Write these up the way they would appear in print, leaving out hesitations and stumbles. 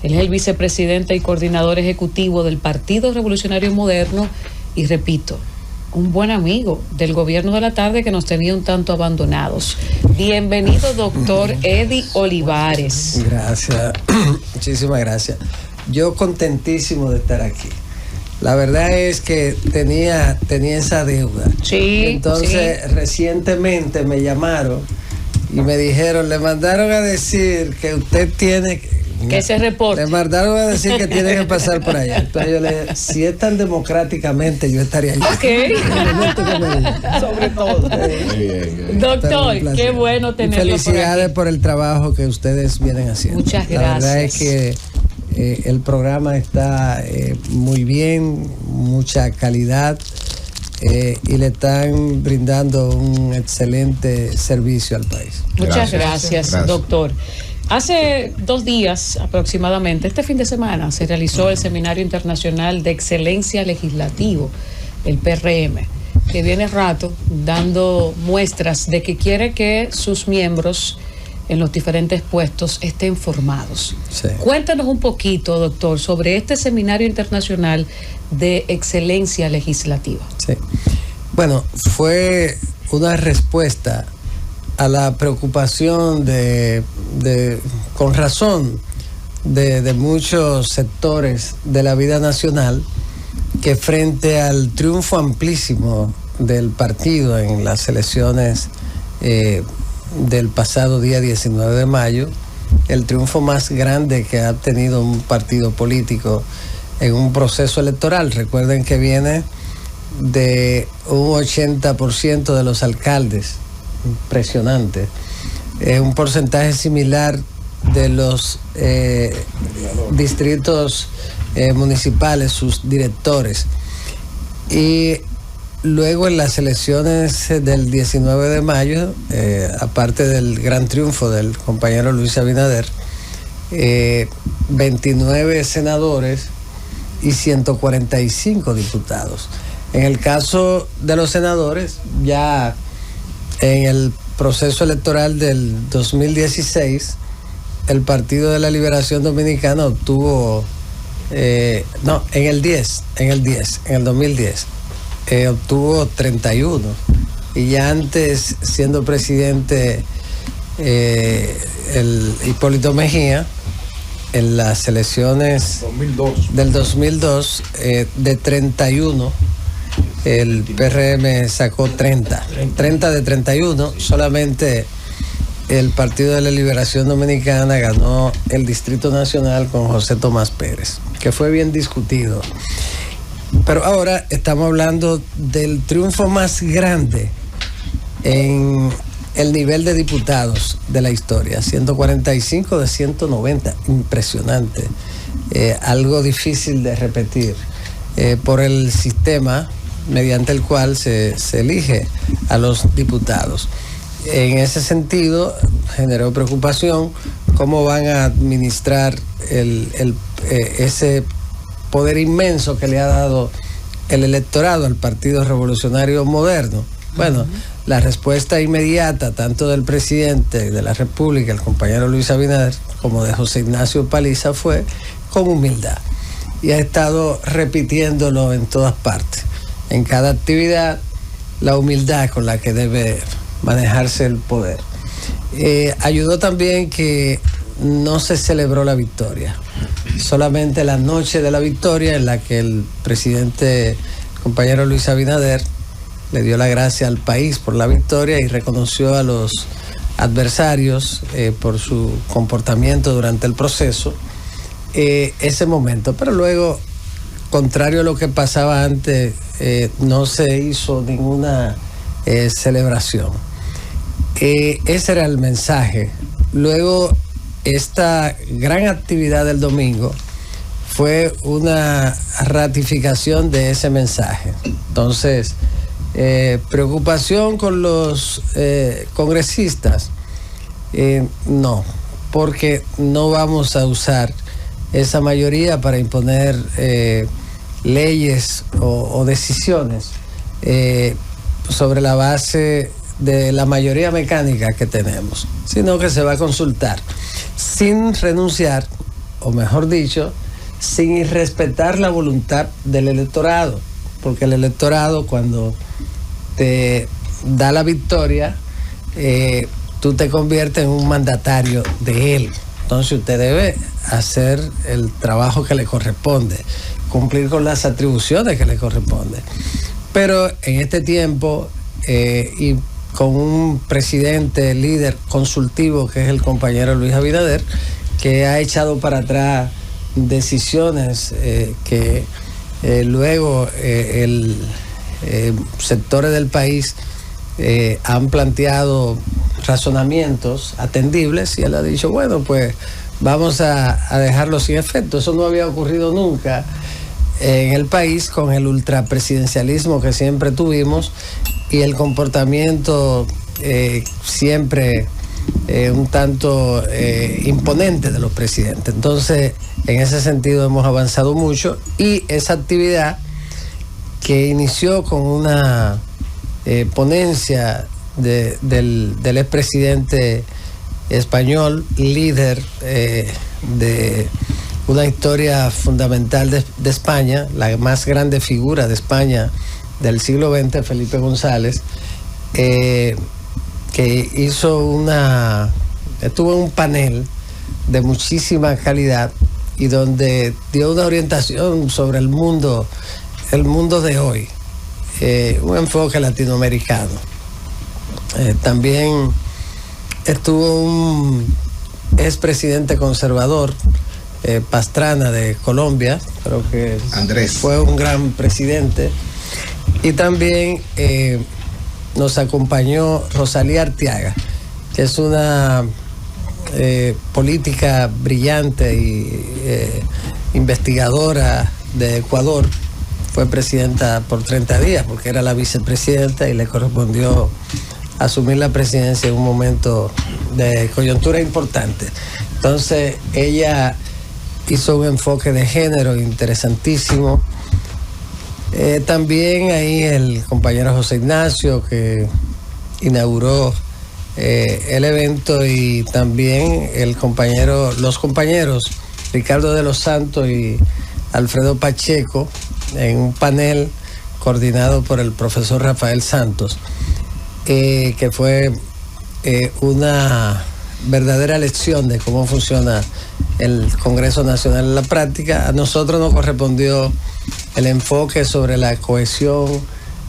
Él es el vicepresidente y coordinador ejecutivo del Partido Revolucionario Moderno y, repito, un buen amigo del gobierno de la tarde que nos tenía un tanto abandonados. Bienvenido, doctor Eddie Olivares. Gracias, muchísimas gracias. Yo contentísimo de estar aquí. La verdad es que tenía esa deuda. Sí. Entonces, sí. Recientemente me llamaron y me dijeron, le mandaron a decir que usted tiene que se reporte. Le mandaron a decir que tiene que pasar por allá. Entonces yo le dije, si es tan democráticamente, yo estaría allá. Ok. Sobre todo. Doctor, qué bueno tenerlo. Felicidades por el trabajo que ustedes vienen haciendo. Muchas gracias. La verdad es que el programa está muy bien, mucha calidad y le están brindando un excelente servicio al país. Muchas gracias, doctor. Hace 2 días aproximadamente, este fin de semana, se realizó el Seminario Internacional de Excelencia Legislativo, el PRM, que viene rato dando muestras de que quiere que sus miembros en los diferentes puestos estén formados. Sí. Cuéntanos un poquito, doctor, sobre este Seminario Internacional de Excelencia Legislativa. Sí. Bueno, fue una respuesta a la preocupación con razón de muchos sectores de la vida nacional, que frente al triunfo amplísimo del partido en las elecciones del pasado día 19 de mayo, el triunfo más grande que ha tenido un partido político en un proceso electoral. Recuerden que viene de un 80% de los alcaldes, impresionante, un porcentaje similar de los distritos municipales, sus directores, y luego en las elecciones del 19 de mayo, aparte del gran triunfo del compañero Luis Abinader, 29 senadores y 145 diputados. En el caso de los senadores, ya en el proceso electoral del 2016, el Partido de la Liberación Dominicana obtuvo, en el 2010, obtuvo 31. Y ya antes, siendo presidente el Hipólito Mejía, en las elecciones 2002. del 2002, de 31, el PRM sacó 30 de 31. Solamente el Partido de la Liberación Dominicana ganó el Distrito Nacional con José Tomás Pérez, que fue bien discutido. Pero ahora estamos hablando del triunfo más grande en el nivel de diputados de la historia, 145 de 190, impresionante, algo difícil de repetir, por el sistema mediante el cual se elige a los diputados. En ese sentido, generó preocupación cómo van a administrar ese poder inmenso que le ha dado el electorado al Partido Revolucionario Moderno. Bueno, la respuesta inmediata, tanto del presidente de la República, el compañero Luis Abinader, como de José Ignacio Paliza, fue con humildad. Y ha estado repitiéndolo en todas partes. En cada actividad, la humildad con la que debe manejarse el poder. Ayudó también que no se celebró la victoria. Solamente la noche de la victoria, en la que el presidente, compañero Luis Abinader, le dio la gracia al país por la victoria y reconoció a los adversarios por su comportamiento durante el proceso, ese momento. Pero luego, contrario a lo que pasaba antes, no se hizo ninguna celebración. Ese era el mensaje. Luego, esta gran actividad del domingo fue una ratificación de ese mensaje. Entonces, preocupación con los congresistas, no, porque no vamos a usar esa mayoría para imponer leyes o decisiones sobre la base de la mayoría mecánica que tenemos, sino que se va a consultar sin renunciar o mejor dicho, sin irrespetar la voluntad del electorado, porque el electorado cuando te da la victoria, tú te conviertes en un mandatario de él. Entonces usted debe hacer el trabajo que le corresponde, cumplir con las atribuciones que le corresponden. Pero en este tiempo, y con un presidente líder consultivo que es el compañero Luis Abinader, que ha echado para atrás decisiones que luego sectores del país han planteado razonamientos atendibles, y él ha dicho, bueno, pues vamos a dejarlo sin efecto. Eso no había ocurrido nunca en el país con el ultrapresidencialismo que siempre tuvimos y el comportamiento siempre un tanto imponente de los presidentes. Entonces, en ese sentido hemos avanzado mucho, y esa actividad que inició con una ponencia del expresidente español, líder de una historia fundamental de España, la más grande figura de España del siglo XX, Felipe González, que estuvo en un panel de muchísima calidad y donde dio una orientación sobre el mundo de hoy, un enfoque latinoamericano. También estuvo un expresidente conservador, Pastrana, de Colombia, creo que Andrés fue un gran presidente, y también nos acompañó Rosalía Arteaga, que es una política brillante y investigadora de Ecuador. Fue presidenta por 30 días porque era la vicepresidenta y le correspondió asumir la presidencia en un momento de coyuntura importante. Entonces ella hizo un enfoque de género interesantísimo. También ahí el compañero José Ignacio, que inauguró el evento, y también los compañeros Ricardo de los Santos y Alfredo Pacheco, en un panel coordinado por el profesor Rafael Santos, que fue una verdadera lección de cómo funciona el Congreso Nacional en la práctica. A nosotros nos correspondió el enfoque sobre la cohesión,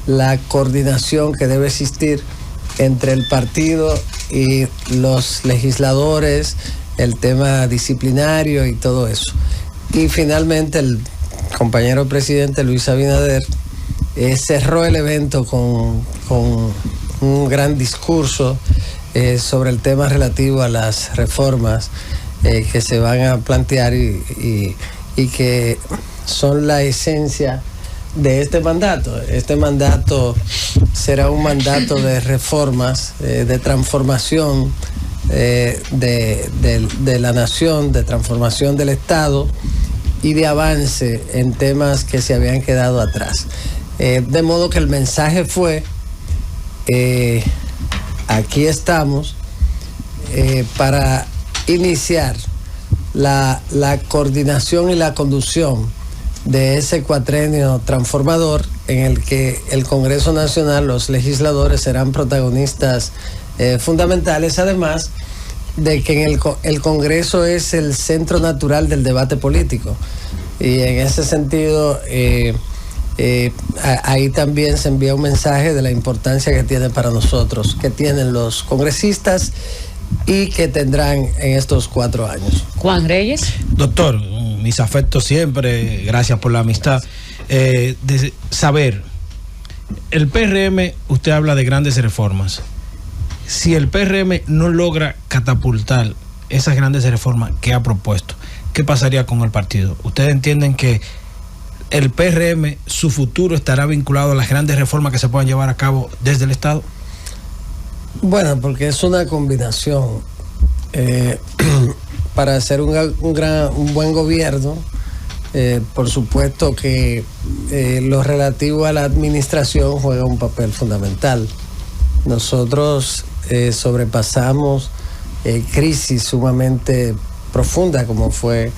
la coordinación que debe existir entre el partido y los legisladores, el tema disciplinario y todo eso. Y finalmente el compañero presidente Luis Abinader cerró el evento con un gran discurso sobre el tema relativo a las reformas que se van a plantear y que son la esencia de este mandato. Este mandato será un mandato de reformas, de transformación de la nación, de transformación del Estado y de avance en temas que se habían quedado atrás. De modo que el mensaje fue, aquí estamos para iniciar la coordinación y la conducción de ese cuatrenio transformador en el que el Congreso Nacional, los legisladores serán protagonistas fundamentales, además de que el Congreso es el centro natural del debate político, y en ese sentido ahí también se envía un mensaje de la importancia que tiene para nosotros, que tienen los congresistas y que tendrán en estos 4 años. Juan Reyes. Doctor, mis afectos siempre, gracias por la amistad. De saber, el PRM, usted habla de grandes reformas. Si el PRM no logra catapultar esas grandes reformas que ha propuesto, ¿qué pasaría con el partido? ¿Ustedes entienden que el PRM, su futuro estará vinculado a las grandes reformas que se puedan llevar a cabo desde el Estado? Bueno, porque es una combinación. Para hacer un buen gobierno, por supuesto que lo relativo a la administración juega un papel fundamental. Nosotros sobrepasamos crisis sumamente profunda como fue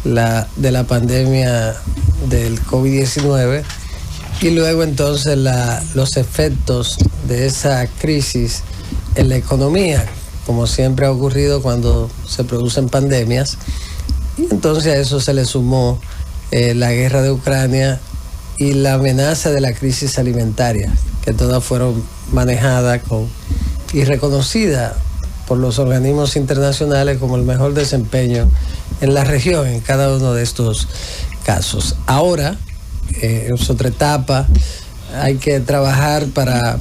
de la pandemia del COVID-19 y luego entonces los efectos de esa crisis en la economía, como siempre ha ocurrido cuando se producen pandemias. Y entonces a eso se le sumó la guerra de Ucrania y la amenaza de la crisis alimentaria, que todas fueron manejadas y reconocidas por los organismos internacionales como el mejor desempeño en la región en cada uno de estos casos. Ahora, es otra etapa, hay que trabajar para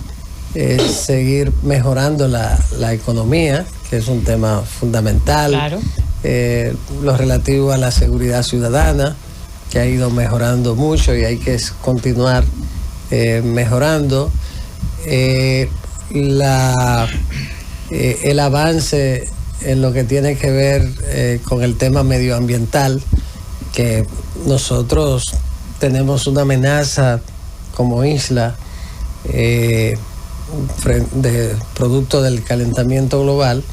seguir mejorando la economía, que es un tema fundamental. Claro. Lo relativo a la seguridad ciudadana, que ha ido mejorando mucho y hay que continuar mejorando. El avance en lo que tiene que ver con el tema medioambiental, que nosotros tenemos una amenaza como isla de producto del calentamiento global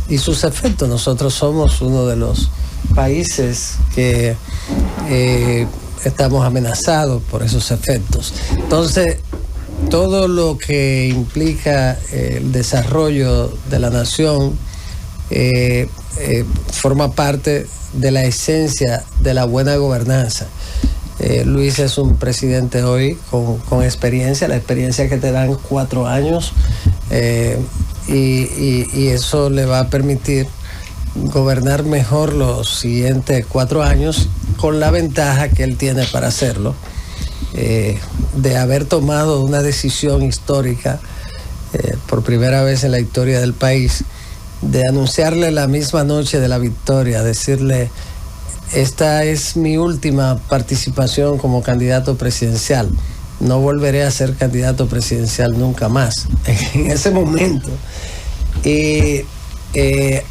y sus efectos. Nosotros somos uno de los países que estamos amenazados por esos efectos. Entonces, todo lo que implica el desarrollo de la nación forma parte de la esencia de la buena gobernanza. Luis es un presidente hoy con experiencia, la experiencia que te dan 4 años, y eso le va a permitir gobernar mejor los siguientes 4 años, con la ventaja que él tiene para hacerlo, de haber tomado una decisión histórica por primera vez en la historia del país, de anunciarle la misma noche de la victoria, decirle: esta es mi última participación como candidato presidencial, no volveré a ser candidato presidencial nunca más. En ese momento. Y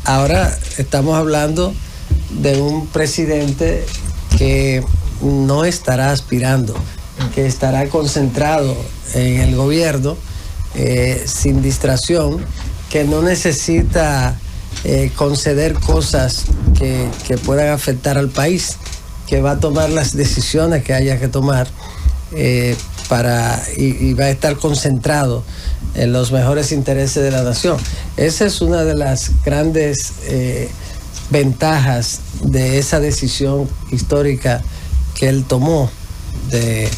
ahora estamos hablando de un presidente que no estará aspirando, que estará concentrado en el gobierno, sin distracción, que no necesita conceder cosas que puedan afectar al país, que va a tomar las decisiones que haya que tomar y va a estar concentrado en los mejores intereses de la nación. Esa es una de las grandes ventajas de esa decisión histórica que él tomó de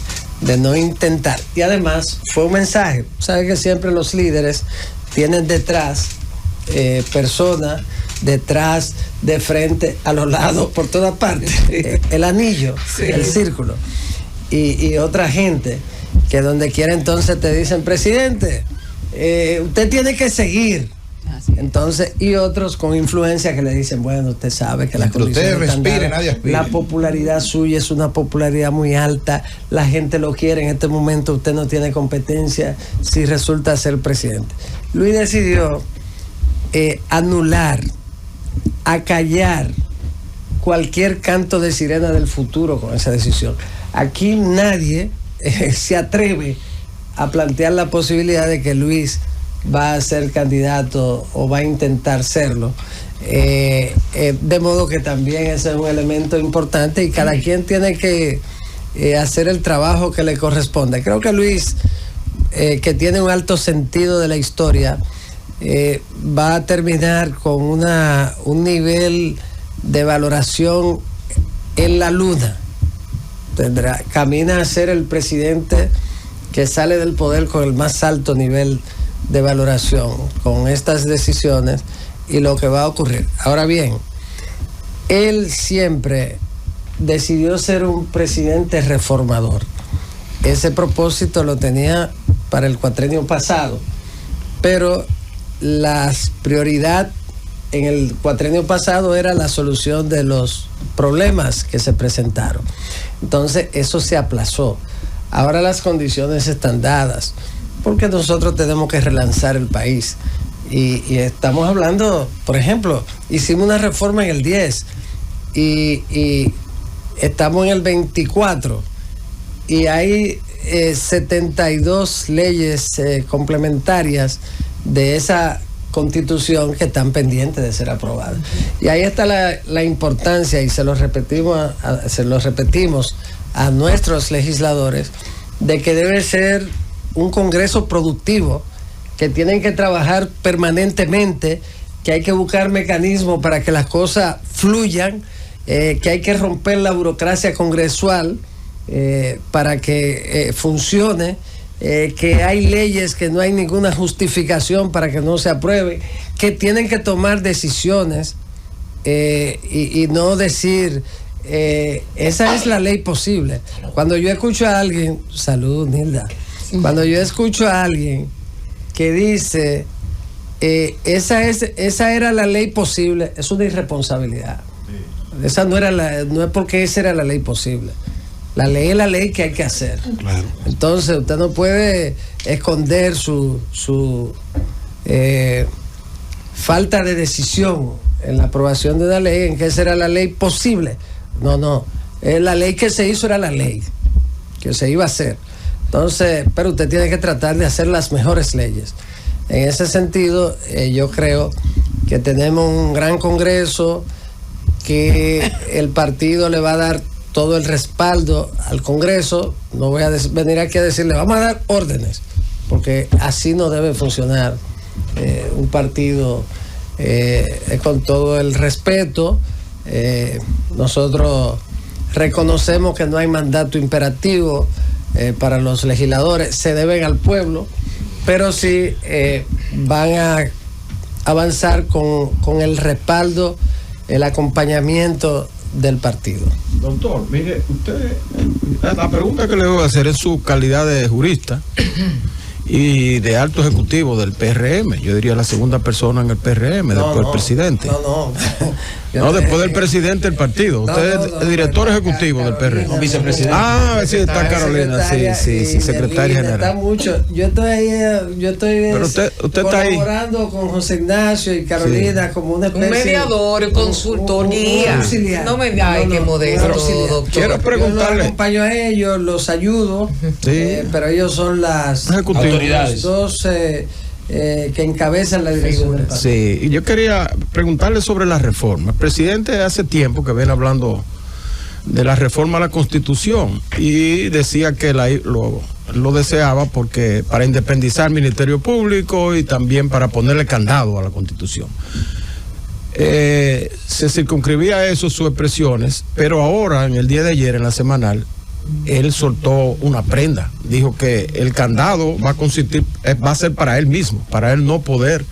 no intentar. Y además fue un mensaje. Sabe que siempre los líderes tienen detrás personas, detrás, de frente, a los lados, por todas partes. El anillo, sí. El círculo. Y otra gente que donde quiera entonces te dicen: presidente, usted tiene que seguir. Entonces, y otros con influencia que le dicen: bueno, usted sabe que las condiciones están dadas, la popularidad suya es una popularidad muy alta, la gente lo quiere, en este momento usted no tiene competencia si resulta ser presidente. Luis decidió anular, acallar cualquier canto de sirena del futuro con esa decisión. Aquí nadie se atreve a plantear la posibilidad de que Luis va a ser candidato o va a intentar serlo, de modo que también ese es un elemento importante y cada quien tiene que hacer el trabajo que le corresponde. Creo que Luis, que tiene un alto sentido de la historia, va a terminar con un nivel de valoración en la luna. Camina a ser el presidente que sale del poder con el más alto nivel de valoración con estas decisiones y lo que va a ocurrir. Ahora bien, él siempre decidió ser un presidente reformador. Ese propósito lo tenía para el cuatrenio pasado, pero la prioridad en el cuatrenio pasado era la solución de los problemas que se presentaron. Entonces eso se aplazó. Ahora las condiciones están dadas, porque nosotros tenemos que relanzar el país. Y estamos hablando, por ejemplo, hicimos una reforma en el 10 y estamos en el 24 y hay 72 leyes complementarias de esa Constitución que están pendientes de ser aprobadas. Y ahí está la importancia, y se lo repetimos a nuestros legisladores, de que debe ser un Congreso productivo, que tienen que trabajar permanentemente, que hay que buscar mecanismos para que las cosas fluyan, que hay que romper la burocracia congresual para que funcione, que hay leyes que no hay ninguna justificación para que no se aprueben, que tienen que tomar decisiones y no decir esa es la ley posible. Cuando yo escucho a alguien, salud Nilda, cuando yo escucho a alguien que dice esa era la ley posible, es una irresponsabilidad. Esa no es porque esa era la ley posible. La ley es la ley que hay que hacer. Claro. Entonces usted no puede esconder su falta de decisión en la aprobación de una ley, en que esa era la ley posible. No, la ley que se hizo era la ley que se iba a hacer. Entonces, pero usted tiene que tratar de hacer las mejores leyes. En ese sentido, yo creo que tenemos un gran Congreso, que el partido le va a dar todo el respaldo al Congreso. No voy a venir aquí a decirle vamos a dar órdenes, porque así no debe funcionar un partido. Con todo el respeto, nosotros reconocemos que no hay mandato imperativo para los legisladores, se deben al pueblo, pero sí van a avanzar con el respaldo, el acompañamiento del partido. Doctor, mire, usted, la pregunta que le voy a hacer es su calidad de jurista y de alto ejecutivo del PRM. Yo diría la segunda persona en el PRM, después del presidente. No, después del presidente del partido. Usted es el director ejecutivo del PRM. No, vicepresidente. Sí, está Carolina, sí, secretaria general. Está mucho. Yo estoy pero usted colaborando está ahí con José Ignacio y Carolina, sí, como una especie, un mediador, consultor, guía. No me diga que modesto, doctor. Quiero preguntarle. Yo los acompaño a ellos, los ayudo, sí, pero ellos son las autoridades. Dos que encabezan la dirección del partido. Sí, y yo quería preguntarle sobre la reforma. El presidente hace tiempo que viene hablando de la reforma a la Constitución y decía que lo deseaba porque para independizar el Ministerio Público y también para ponerle candado a la Constitución. Se circunscribía a eso sus expresiones, pero ahora, en el día de ayer, en la semanal, él soltó una prenda. Dijo que el candado va a ser para él mismo, para él no poder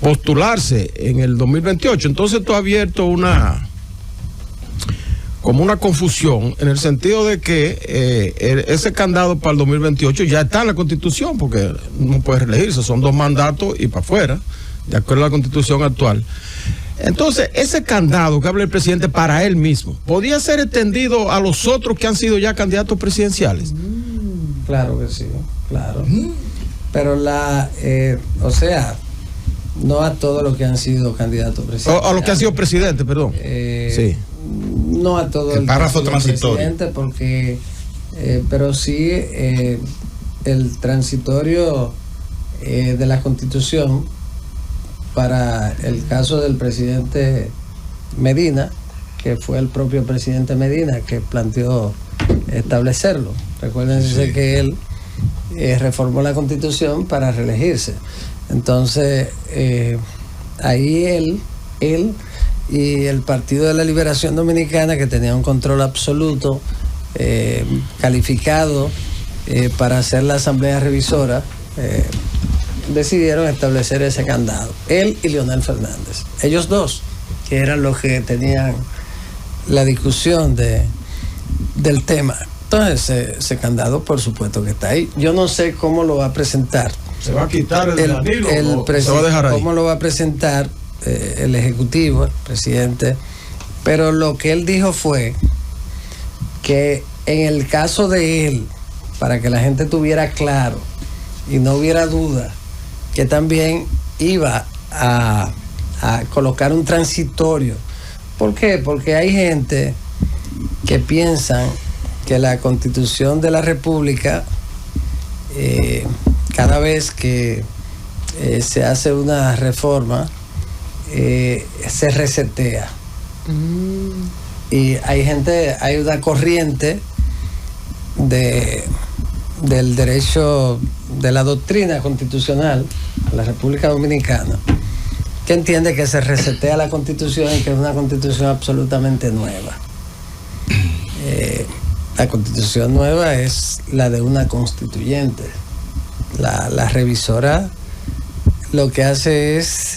postularse en el 2028. Entonces esto ha abierto como una confusión, en el sentido de que ese candado para el 2028 ya está en la Constitución, porque no puede reelegirse, son 2 mandatos y para afuera, de acuerdo a la Constitución actual. Entonces, ese candado que habla el presidente para él mismo, ¿podría ser extendido a los otros que han sido ya candidatos presidenciales? Claro que sí, claro. Pero o sea, no a todos los que han sido candidatos presidenciales. A los que han sido presidentes, perdón. Sí. No a todos el párrafo transitorio. Porque, pero sí el transitorio de la Constitución, para el caso del presidente Medina, que fue el propio presidente Medina que planteó establecerlo. Recuérdense que él reformó la Constitución para reelegirse. Entonces, ahí él y el Partido de la Liberación Dominicana, que tenía un control absoluto, calificado para hacer la Asamblea Revisora, decidieron establecer ese candado. Él y Leonel Fernández. Ellos dos, que eran los que tenían la discusión del tema. Entonces, ese candado, por supuesto que está ahí. Yo no sé cómo lo va a presentar. ¿Se va a quitar el Danilo o se va a dejar ahí? ¿Cómo lo va a presentar el Ejecutivo, el presidente? Pero lo que él dijo fue que en el caso de él, para que la gente tuviera claro y no hubiera duda, que también iba a colocar un transitorio. ¿Por qué? Porque hay gente que piensan que la Constitución de la República, cada vez que se hace una reforma, se resetea. Y hay una corriente del derecho, de la doctrina constitucional a la República Dominicana, que entiende que se resetea la Constitución y que es una Constitución absolutamente nueva. La Constitución nueva es la de una constituyente. La revisora lo que hace es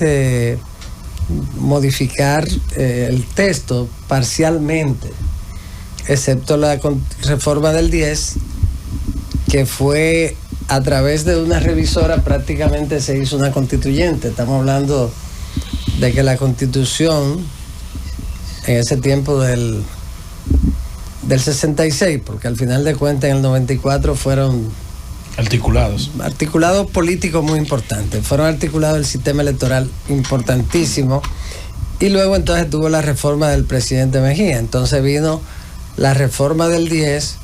modificar el texto parcialmente, excepto la reforma del 10, que fue a través de una revisora, prácticamente se hizo una constituyente. Estamos hablando de que la Constitución en ese tiempo del 66, porque al final de cuentas en el 94 fueron articulados políticos muy importantes, fueron articulados el sistema electoral importantísimo, y luego entonces tuvo la reforma del presidente Mejía. Entonces vino la reforma del 10,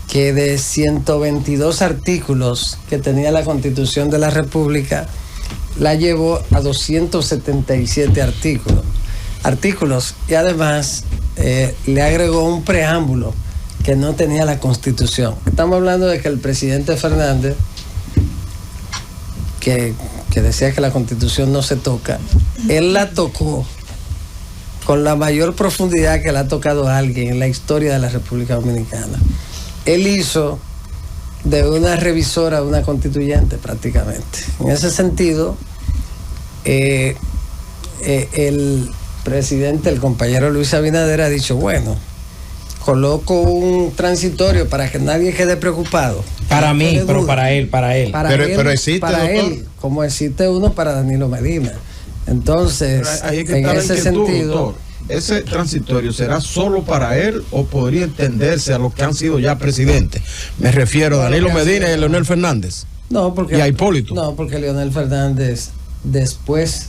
que de 122 artículos que tenía la Constitución de la República, la llevó a 277 artículos, y además le agregó un preámbulo que no tenía la Constitución. Estamos hablando de que el presidente Fernández, que decía que la Constitución no se toca, él la tocó con la mayor profundidad que la ha tocado alguien en la historia de la República Dominicana. Él hizo de una revisora una constituyente prácticamente. En ese sentido, el presidente, el compañero Luis Abinader, ha dicho, bueno, coloco un transitorio para que nadie quede preocupado. Para mí, pero para él. Pero existe, para doctor, él, como existe uno para Danilo Medina. Entonces, ahí es que en está la ese inquietud, sentido, doctor. ¿Ese transitorio será solo para él o podría extenderse a los que han sido ya presidentes? Me refiero a Danilo Medina y a Leonel Fernández. no, porque, y a Hipólito. No, porque Leonel Fernández, después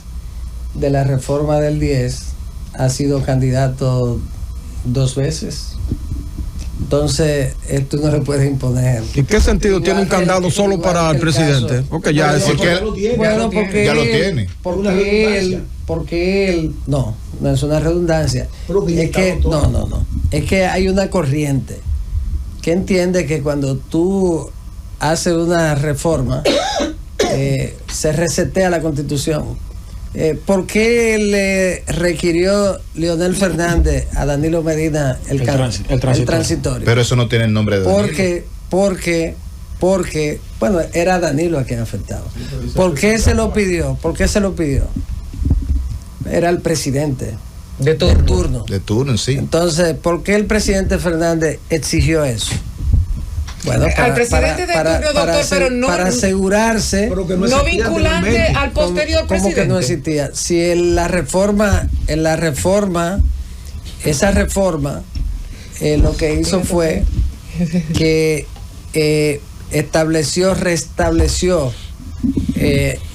de la reforma del 10, ha sido candidato 2 veces. Entonces, esto no le puede imponer. ¿En qué sentido tiene un candado solo para el presidente? Porque ya es porque ya lo tiene. Porque él, no es una redundancia. Es que, no. Es que hay una corriente que entiende que cuando tú haces una reforma, se resetea la Constitución. ¿Por qué le requirió Leonel Fernández a Danilo Medina el transitorio? Pero eso no tiene el nombre de Danilo. Porque, bueno, era Danilo a quien afectaba. ¿Por qué se lo pidió? Era el presidente de turno. De turno, sí. Entonces, ¿por qué el presidente Fernández exigió eso? Bueno, al presidente de turno, doctor, pero no para asegurarse, no vinculante al posterior presidente. ¿Cómo que no existía? Si en la reforma, esa reforma, lo que hizo fue que restableció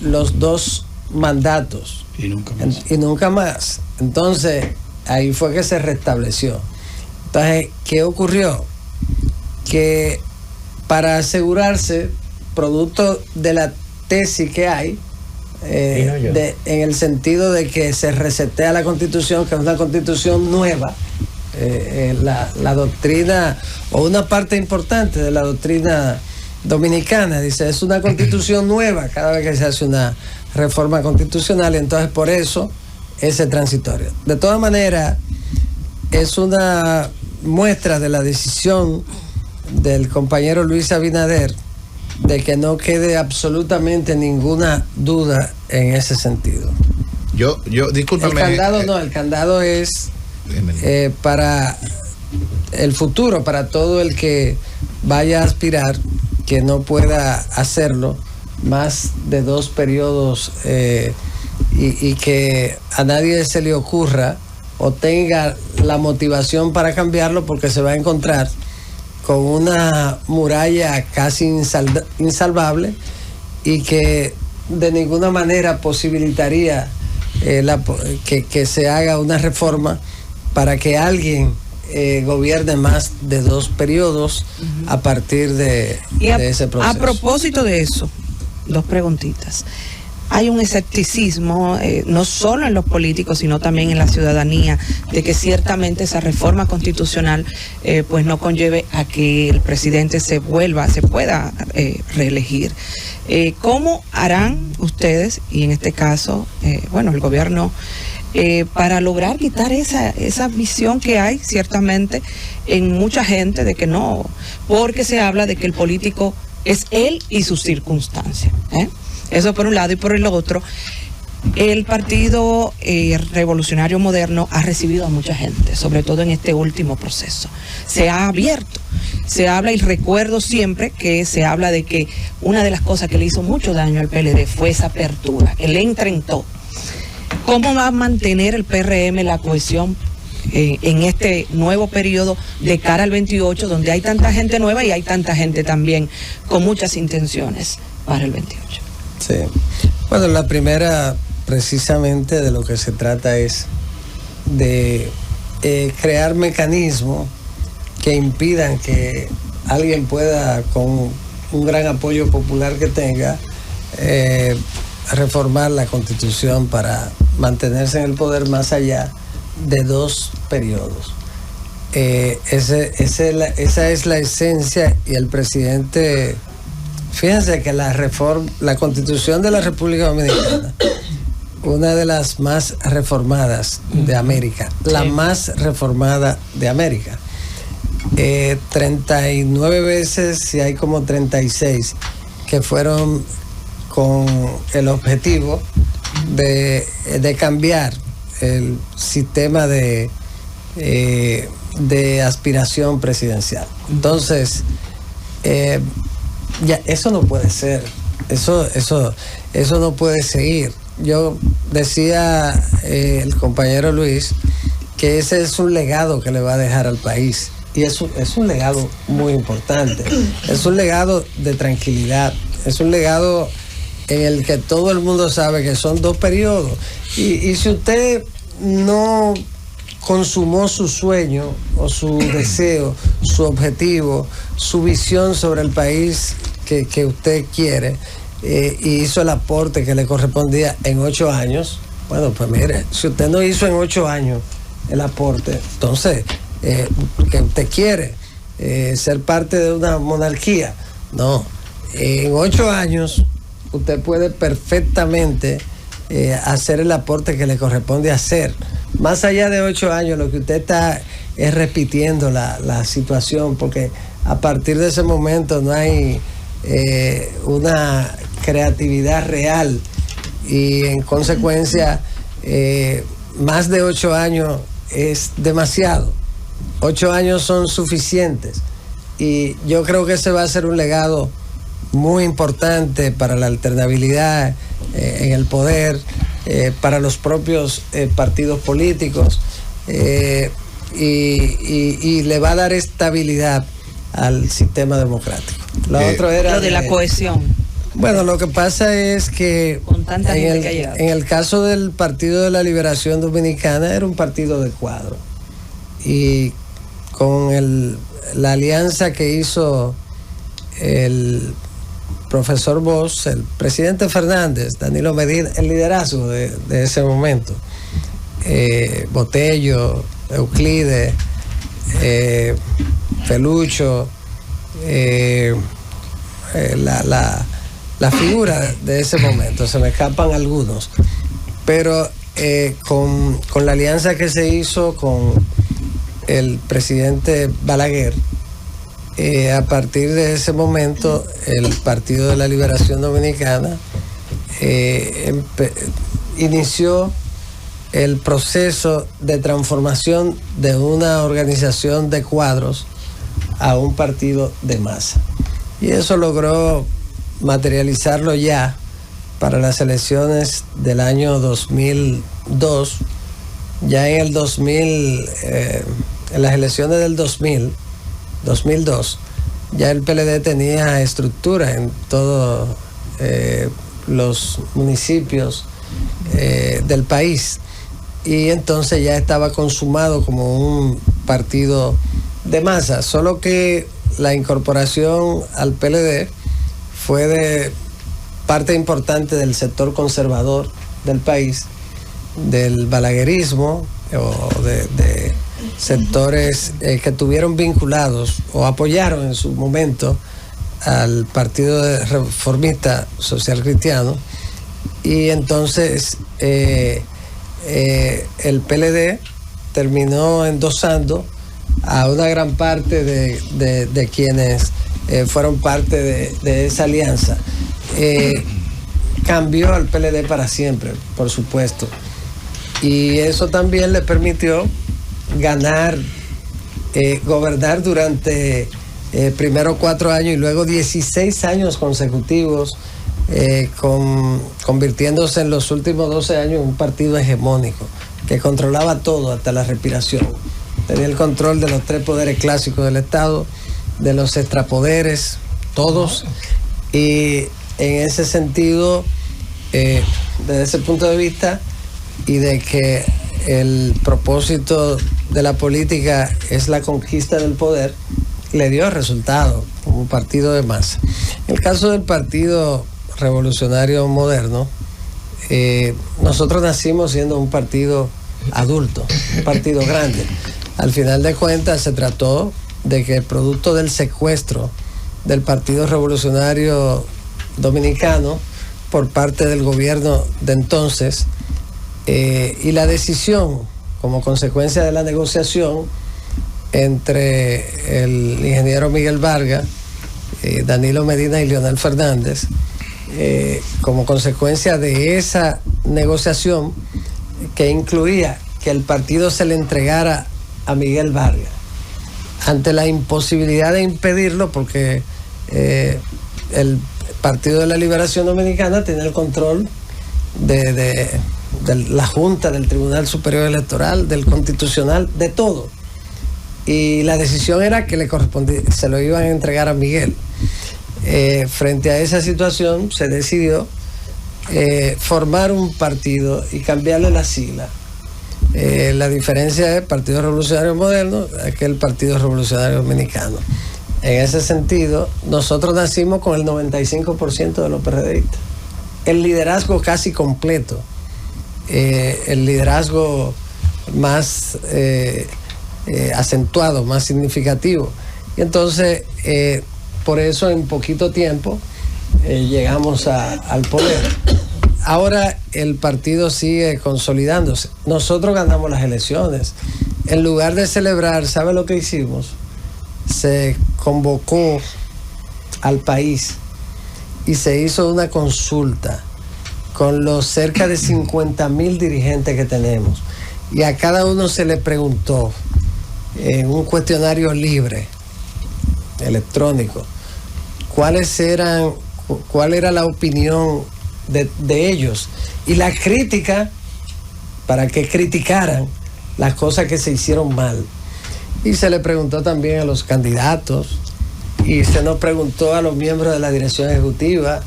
los 2 mandatos. Y nunca más. Entonces, ahí fue que se restableció. Entonces, ¿qué ocurrió? Que para asegurarse, producto de la tesis que hay, en el sentido de que se resetea la Constitución, que es una Constitución nueva, la doctrina, o una parte importante de la doctrina dominicana, dice, es una Constitución nueva cada vez que se hace una reforma constitucional, y entonces por eso ese transitorio. De todas maneras, es una muestra de la decisión del compañero Luis Abinader de que no quede absolutamente ninguna duda en ese sentido. Yo discúlpame. El candado es para el futuro, para todo el que vaya a aspirar, que no pueda hacerlo más de 2 periodos, y que a nadie se le ocurra o tenga la motivación para cambiarlo, porque se va a encontrar con una muralla casi insalvable, y que de ninguna manera posibilitaría que se haga una reforma para que alguien gobierne más de 2 periodos a partir de ese proceso. A propósito de eso, 2 preguntitas. hay un escepticismo, no solo en los políticos, sino también en la ciudadanía, de que ciertamente esa reforma constitucional pues no conlleve a que el presidente se pueda reelegir. ¿Cómo harán ustedes, y en este caso, el gobierno, para lograr quitar esa visión que hay ciertamente en mucha gente de que no, porque se habla de que el político es él y sus circunstancias? Eso por un lado, y por el otro, el Partido Revolucionario Moderno ha recibido a mucha gente, sobre todo en este último proceso. Se ha abierto, se habla, y recuerdo siempre que se habla de que una de las cosas que le hizo mucho daño al PLD fue esa apertura, el entra en todo. ¿Cómo va a mantener el PRM la cohesión en este nuevo periodo de cara al 28, donde hay tanta gente nueva y hay tanta gente también con muchas intenciones para el 28? Sí. Bueno, la primera, precisamente de lo que se trata es de crear mecanismos que impidan que alguien pueda, con un gran apoyo popular que tenga, reformar la Constitución para mantenerse en el poder más allá de 2 periodos. Esa es la esencia, y el presidente, fíjense que la Constitución de la República Dominicana, una de las más reformadas de América, la más reformada de América, 39 veces, y hay como 36 que fueron con el objetivo de cambiar el sistema de aspiración presidencial. Entonces, ya eso no puede ser, eso no puede seguir. Yo decía el compañero Luis que ese es un legado que le va a dejar al país, y es un legado muy importante, es un legado de tranquilidad, es un legado en el que todo el mundo sabe que son 2 periodos, y si usted no consumó su sueño o su deseo, su objetivo, su visión sobre el país que usted quiere, y hizo el aporte que le correspondía en 8 años, bueno, pues mire, si usted no hizo en 8 años el aporte, entonces, que usted quiere ser parte de una monarquía, no, en 8 años usted puede perfectamente hacer el aporte que le corresponde hacer. Más allá de 8 años, lo que usted está es repitiendo la situación, porque a partir de ese momento no hay una creatividad real, y en consecuencia más de 8 años es demasiado. 8 años son suficientes, y yo creo que ese va a ser un legado muy importante para la alternabilidad en el poder, para los propios partidos políticos, y le va a dar estabilidad al sistema democrático. Lo otro era lo de la cohesión. Bueno, lo que pasa es que en el caso del Partido de la Liberación Dominicana era un partido de cuadro, y con la alianza que hizo el profesor Bosch, el presidente Fernández, Danilo Medina, el liderazgo de ese momento, Botello, Euclides, Felucho, la figura de ese momento, se me escapan algunos, pero con la alianza que se hizo con el presidente Balaguer, a partir de ese momento el Partido de la Liberación Dominicana inició el proceso de transformación de una organización de cuadros a un partido de masa, y eso logró materializarlo ya para las elecciones del año 2002. Ya en el 2000, en las elecciones del 2002, ya el PLD tenía estructura en todos los municipios del país, y entonces ya estaba consumado como un partido de masa, solo que la incorporación al PLD fue parte importante del sector conservador del país, del balaguerismo o de sectores que estuvieron vinculados o apoyaron en su momento al Partido Reformista Social Cristiano, y entonces el PLD terminó endosando a una gran parte de quienes fueron parte de esa alianza. Cambió al PLD para siempre, por supuesto, y eso también le permitió gobernar durante primero 4 años y luego 16 años consecutivos, convirtiéndose en los últimos 12 años en un partido hegemónico que controlaba todo, hasta la respiración. Tenía el control de los 3 poderes clásicos del Estado, de los extrapoderes, todos, y en ese sentido, desde ese punto de vista, y de que el propósito de la política es la conquista del poder, le dio resultado como un partido de masa. En el caso del Partido Revolucionario Moderno, nosotros nacimos siendo un partido adulto, un partido grande. Al final de cuentas se trató de que el producto del secuestro del Partido Revolucionario Dominicano por parte del gobierno de entonces, y la decisión como consecuencia de la negociación entre el ingeniero Miguel Vargas, Danilo Medina y Leonel Fernández, como consecuencia de esa negociación que incluía que el partido se le entregara a Miguel Vargas, ante la imposibilidad de impedirlo, porque el Partido de la Liberación Dominicana tenía el control de la Junta, del Tribunal Superior Electoral, del Constitucional, de todo. Y la decisión era que le correspondía, se lo iban a entregar a Miguel. Frente a esa situación se decidió formar un partido y cambiarle la sigla. La diferencia es Partido Revolucionario Moderno, es que el Partido Revolucionario Dominicano. En ese sentido, nosotros nacimos con el 95% de los PRDistas. El liderazgo casi completo. El liderazgo más acentuado, más significativo. Y entonces, por eso en poquito tiempo llegamos al poder. Ahora el partido sigue consolidándose. Nosotros ganamos las elecciones. En lugar de celebrar, ¿sabe lo que hicimos? Se convocó al país y se hizo una consulta con los cerca de 50,000 dirigentes que tenemos. Y a cada uno se le preguntó en un cuestionario libre, electrónico, cuál era la opinión de ellos y la crítica, para que criticaran las cosas que se hicieron mal. Y se le preguntó también a los candidatos, y se nos preguntó a los miembros de la dirección ejecutiva,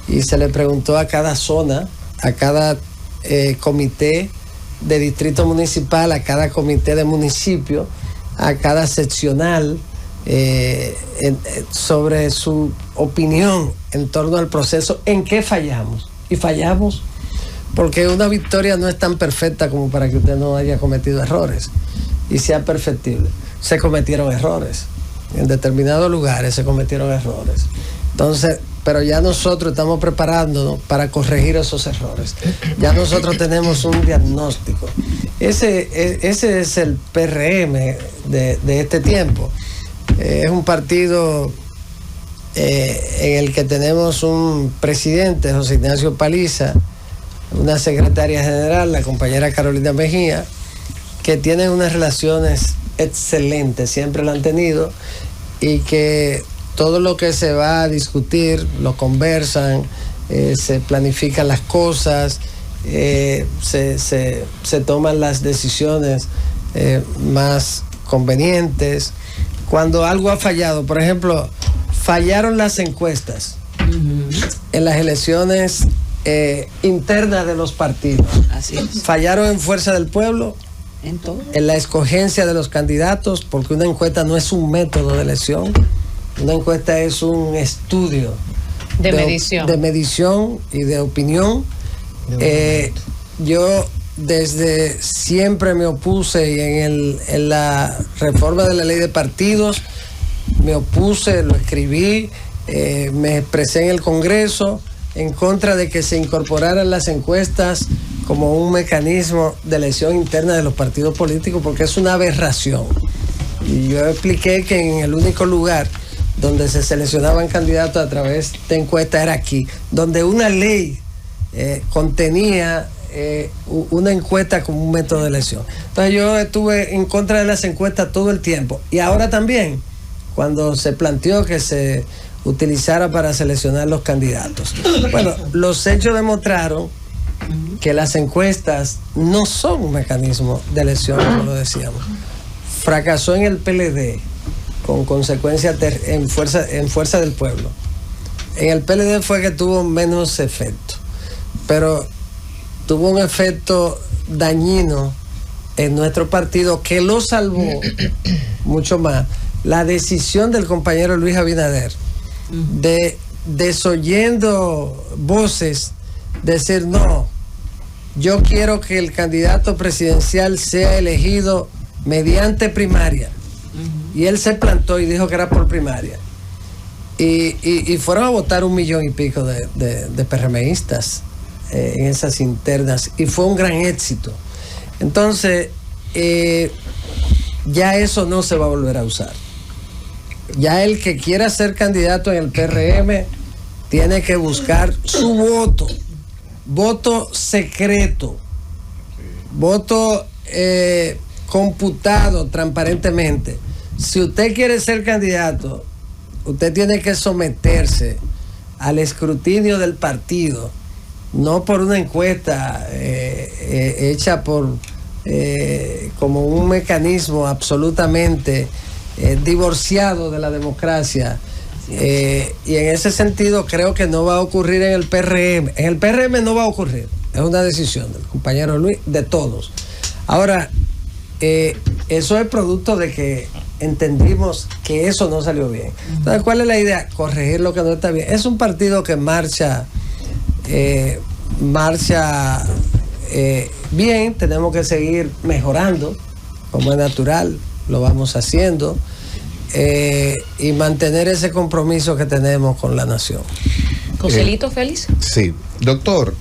y se le preguntó a cada zona, a cada comité de distrito municipal, a cada comité de municipio, a cada seccional, sobre su opinión en torno al proceso, en qué fallamos. Y fallamos porque una victoria no es tan perfecta como para que usted no haya cometido errores y sea perfectible. Se cometieron errores, en determinados lugares se cometieron errores. Entonces, pero ya nosotros estamos preparándonos para corregir esos errores. Ya nosotros tenemos un diagnóstico. Ese es el PRM de este tiempo. Es un partido en el que tenemos un presidente, José Ignacio Paliza, una secretaria general, la compañera Carolina Mejía, que tienen unas relaciones excelentes, siempre lo han tenido, y que todo lo que se va a discutir lo conversan, se planifican las cosas, se toman las decisiones más convenientes. Cuando algo ha fallado, por ejemplo, fallaron las encuestas en las elecciones internas de los partidos. Así es. Fallaron en Fuerza del Pueblo, en la escogencia de los candidatos, porque una encuesta no es un método de elección, una encuesta es un estudio, de medición. De medición y de opinión. Yo desde siempre me opuse y en la reforma de la ley de partidos me opuse, lo escribí, me expresé en el Congreso en contra de que se incorporaran las encuestas como un mecanismo de elección interna de los partidos políticos, porque es una aberración. Y yo expliqué que en el único lugar donde se seleccionaban candidatos a través de encuestas era aquí, donde una ley contenía una encuesta como un método de elección. Entonces yo estuve en contra de las encuestas todo el tiempo, y ahora también, cuando se planteó que se utilizara para seleccionar los candidatos. Bueno, los hechos demostraron que las encuestas no son un mecanismo de elección, como lo decíamos. Fracasó en el PLD con consecuencias en fuerza del pueblo. En el PLD fue que tuvo menos efecto, pero tuvo un efecto dañino en nuestro partido que lo salvó mucho más. La decisión del compañero Luis Abinader de, desoyendo voces, decir no, yo quiero que el candidato presidencial sea elegido mediante primaria. Y él se plantó y dijo que era por primaria. Y fueron a votar 1 millón y pico de PRMistas en esas internas, y fue un gran éxito. Entonces, ya eso no se va a volver a usar. Ya el que quiera ser candidato en el PRM tiene que buscar su voto secreto, voto computado transparentemente. Si usted quiere ser candidato, usted tiene que someterse al escrutinio del partido, no por una encuesta hecha por como un mecanismo absolutamente divorciado de la democracia. Y en ese sentido creo que no va a ocurrir en el PRM. En el PRM no va a ocurrir. Es una decisión del compañero Luis, de todos. Ahora, eso es producto de que entendimos que eso no salió bien. Entonces, ¿cuál es la idea? Corregir lo que no está bien. Es un partido que marcha bien. Tenemos que seguir mejorando, como es natural, lo vamos haciendo, y mantener ese compromiso que tenemos con la nación. Joselito Félix. Sí, doctor,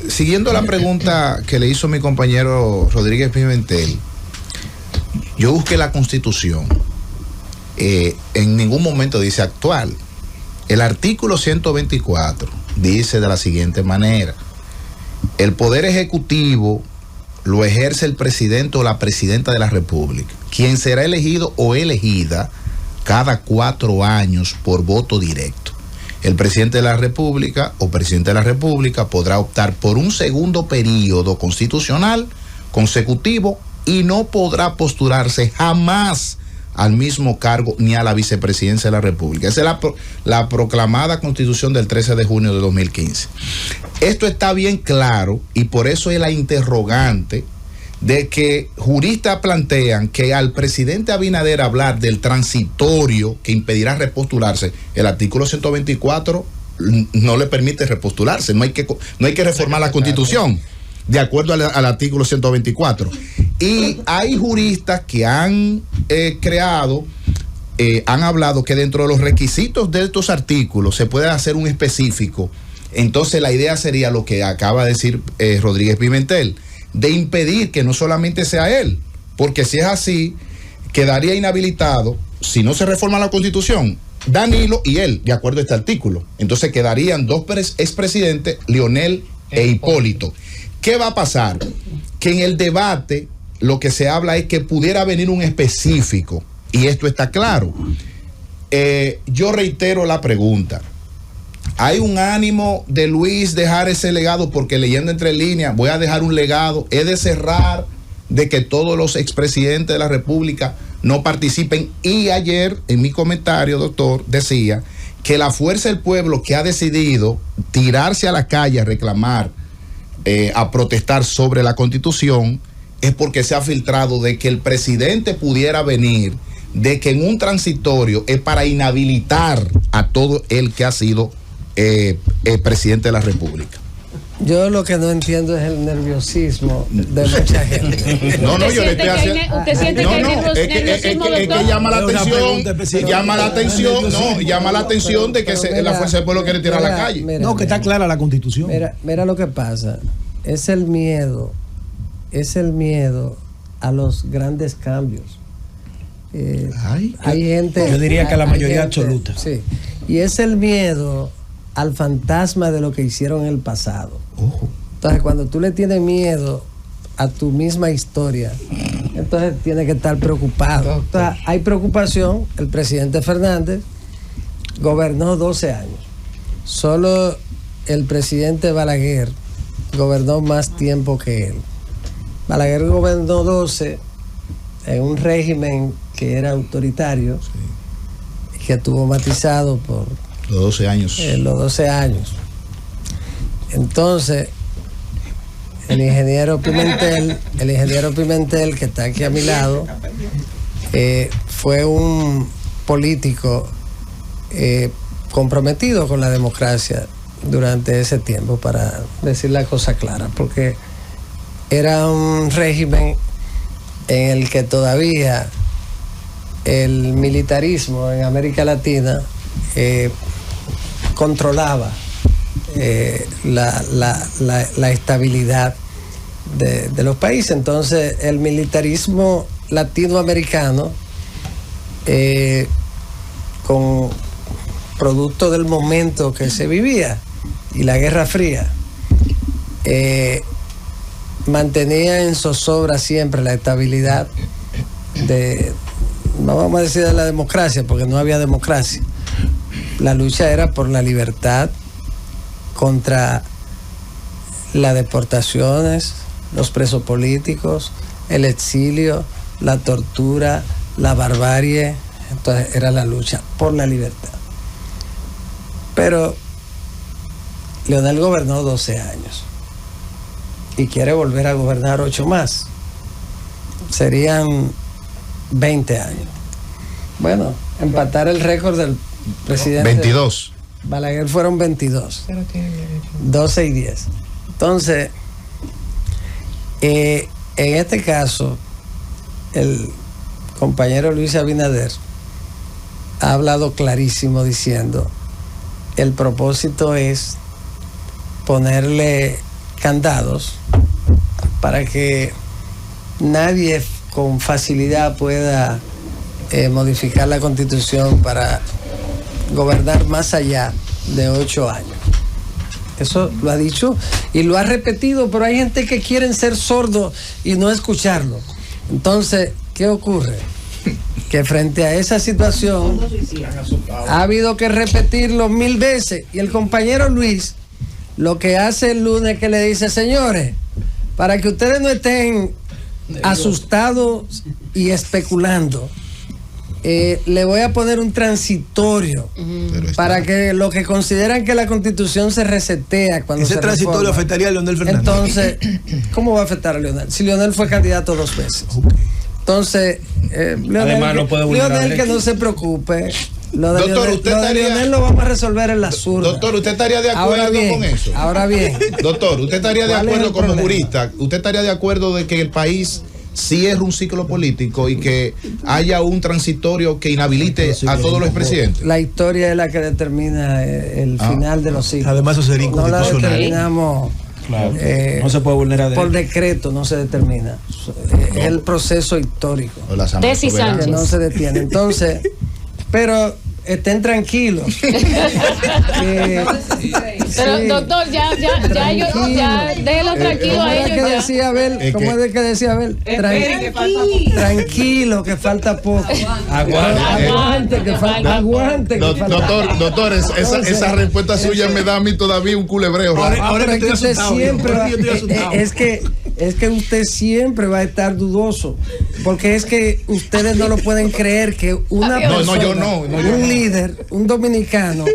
siguiendo la pregunta que le hizo mi compañero Rodríguez Pimentel, yo busqué la Constitución, en ningún momento dice actual. El artículo 124 dice de la siguiente manera: el poder ejecutivo lo ejerce el presidente o la presidenta de la República, quien será elegido o elegida cada 4 años por voto directo. El presidente de la República o presidente de la República podrá optar por un segundo periodo constitucional consecutivo y no podrá postularse jamás al mismo cargo ni a la vicepresidencia de la República. Esa es la proclamada Constitución del 13 de junio de 2015. Esto está bien claro, y por eso es la interrogante de que juristas plantean que al presidente Abinader hablar del transitorio que impedirá repostularse, el artículo 124 no le permite repostularse. No hay que reformar la Constitución de acuerdo al artículo 124. Y hay juristas que han han hablado que dentro de los requisitos de estos artículos se puede hacer un específico. Entonces la idea sería lo que acaba de decir Rodríguez Pimentel, de impedir que no solamente sea él, porque si es así, quedaría inhabilitado, si no se reforma la Constitución, Danilo y él, de acuerdo a este artículo. Entonces quedarían 2 expresidentes, Leonel e Hipólito. ¿Qué va a pasar? Que en el debate lo que se habla es que pudiera venir un específico, y esto está claro. Yo reitero la pregunta. ¿Hay un ánimo de Luis dejar ese legado? Porque leyendo entre líneas, voy a dejar un legado, he de cerrar de que todos los expresidentes de la República no participen. Y ayer, en mi comentario, doctor, decía que la fuerza del pueblo que ha decidido tirarse a la calle a reclamar, a protestar sobre la Constitución, es porque se ha filtrado de que el presidente pudiera venir, de que en un transitorio es para inhabilitar a todo el que ha sido presidente de la República. Yo lo que no entiendo es el nerviosismo de mucha gente. No, yo le estoy haciendo. ¿Usted siente que hay nerviosismo, es que doctor? llama la atención de que la Fuerza del Pueblo quiere tirar a la calle. No, que está clara la Constitución. Mira lo que pasa. Es el miedo a los grandes cambios. Hay gente. Yo diría que la mayoría absoluta. Sí. Y es el miedo al fantasma de lo que hicieron en el pasado. Entonces, cuando tú le tienes miedo a tu misma historia, entonces tienes que estar preocupado. Entonces, hay preocupación. El presidente Fernández gobernó 12 años. Solo el presidente Balaguer gobernó más tiempo que él. Balaguer gobernó 12 en un régimen que era autoritario, que estuvo matizado por los 12 años. Los 12 años. Entonces, el ingeniero Pimentel, que está aquí a mi lado, fue un político comprometido con la democracia durante ese tiempo, para decir la cosa clara, porque era un régimen en el que todavía el militarismo en América Latina controlaba la estabilidad de los países. Entonces, el militarismo latinoamericano, con producto del momento que se vivía y la Guerra Fría, mantenía en zozobra siempre la estabilidad no vamos a decir de la democracia, porque no había democracia. La lucha era por la libertad, contra las deportaciones, los presos políticos, el exilio, la tortura, la barbarie. Entonces era la lucha por la libertad. Pero Leonel gobernó 12 años y quiere volver a gobernar 8 más. Serían 20 años. Bueno, empatar el récord del presidente 22. Balaguer fueron 22. 12 y 10. Entonces, en este caso, el compañero Luis Abinader ha hablado clarísimo diciendo: el propósito es ponerle candados para que nadie con facilidad pueda modificar la Constitución para gobernar más allá de 8 años. Eso lo ha dicho y lo ha repetido, pero hay gente que quieren ser sordos y no escucharlo. Entonces, ¿qué ocurre? Que frente a esa situación ha habido que repetirlo 1000 veces, y el compañero Luis lo que hace el lunes que le dice: señores, para que ustedes no estén asustados y especulando, le voy a poner un transitorio para que los que consideran que la Constitución se resetea cuando ese transitorio reforma, afectaría a Leonel Fernández. Entonces, ¿cómo va a afectar a Leonel? Si Leonel fue candidato 2 veces. Entonces, Leonel que no se preocupe. Lo de Leonel lo vamos a resolver en la urnas. Doctor, ¿usted estaría de acuerdo con eso? Ahora bien. Doctor, ¿usted estaría de acuerdo como jurista? ¿Usted estaría de acuerdo de que el país cierre un ciclo político y que haya un transitorio que inhabilite a todos los presidentes? La historia es la que determina el final de los ciclos. Además, eso sería inconstitucional. No la determinamos. Claro. No se puede vulnerar por decreto, no se determina. Es el proceso histórico que no se detiene. Entonces, pero estén tranquilos. Pero sí, doctor, ya déjelo tranquilo a ellos. ¿Cómo es que decía Abel? Tranquilo, que falta poco. Aguante, que falta. Aguante, que falta. Doctor, esa respuesta suya me da a mí todavía un culebreo. Ahora que usted siempre es es que usted siempre va a estar dudoso, porque es que ustedes no lo pueden creer que una persona, un líder, un dominicano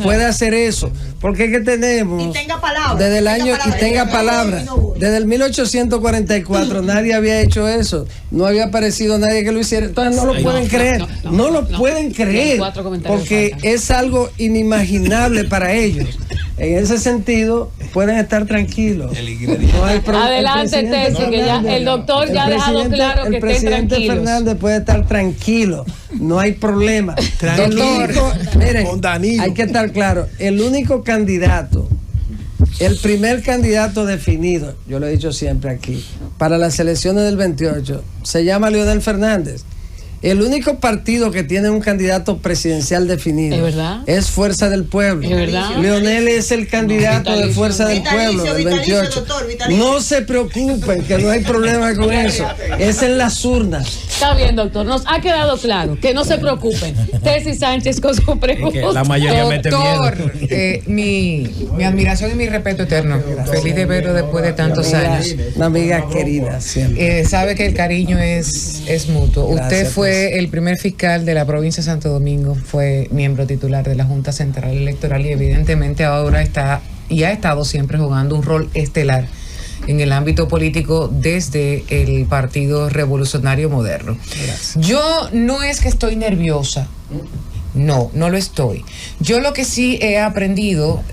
puede hacer eso, porque es que tenemos y tenga palabra, desde el año y tenga palabra, desde el 1844 nadie había hecho eso, no había aparecido nadie que lo hiciera, entonces no lo pueden creer, no lo pueden creer, porque es algo inimaginable para ellos. En ese sentido, pueden estar tranquilos. No hay adelante, Tessie, que ya el doctor ya ha dejado claro que estén tranquilos. El presidente Fernández puede estar tranquilo, no hay problema. Doctor, miren, hay que estar claro, el único candidato, el primer candidato definido, yo lo he dicho siempre aquí, para las elecciones del 28, se llama Leonel Fernández. El único partido que tiene un candidato presidencial definido es Fuerza del Pueblo. Leonel es el candidato de Fuerza del Pueblo del 28. No se preocupen, que no hay problema con eso. Es en las urnas. Está bien, doctor. Nos ha quedado claro. Que no se preocupen. Tessie Sánchez con su pregunta. La mayoría mete miedo. Mi admiración y mi respeto eterno. Feliz de verlo después de tantos años. Una amiga querida siempre. Sabe que el cariño es mutuo. Usted fue el primer fiscal de la provincia de Santo Domingo, fue miembro titular de la Junta Central Electoral y evidentemente ahora está y ha estado siempre jugando un rol estelar en el ámbito político desde el Partido Revolucionario Moderno. Gracias. Yo no es que estoy nerviosa, no lo estoy. Yo lo que sí he aprendido,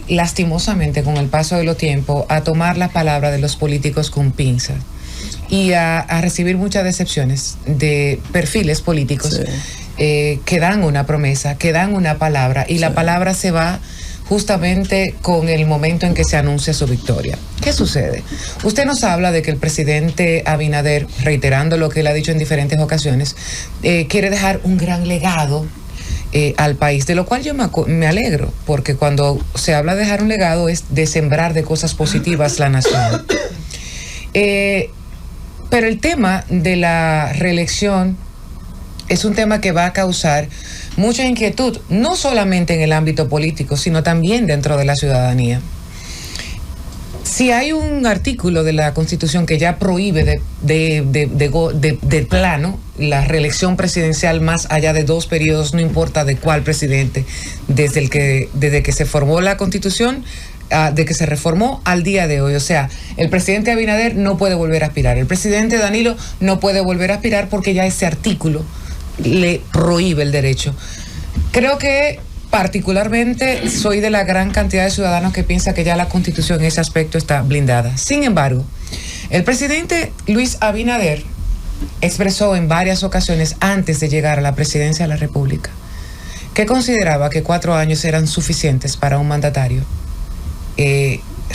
lastimosamente con el paso de los tiempos, a tomar las palabras de los políticos con pinzas y a recibir muchas decepciones de perfiles políticos que dan una promesa, que dan una palabra y la palabra se va justamente con el momento en que se anuncia su victoria. ¿Qué sucede? Usted nos habla de que el presidente Abinader, reiterando lo que él ha dicho en diferentes ocasiones, quiere dejar un gran legado al país, de lo cual yo me alegro, porque cuando se habla de dejar un legado es de sembrar de cosas positivas la nación. Pero el tema de la reelección es un tema que va a causar mucha inquietud, no solamente en el ámbito político, sino también dentro de la ciudadanía. Si hay un artículo de la Constitución que ya prohíbe de plano la reelección presidencial más allá de 2 periodos, no importa de cuál presidente, desde que se formó la Constitución, de que se reformó al día de hoy. O sea, el presidente Abinader no puede volver a aspirar, el presidente Danilo no puede volver a aspirar porque ya ese artículo le prohíbe el derecho. Creo que particularmente soy de la gran cantidad de ciudadanos que piensa que ya la Constitución en ese aspecto está blindada. Sin embargo, el presidente Luis Abinader expresó en varias ocasiones antes de llegar a la presidencia de la República que consideraba que 4 años eran suficientes para un mandatario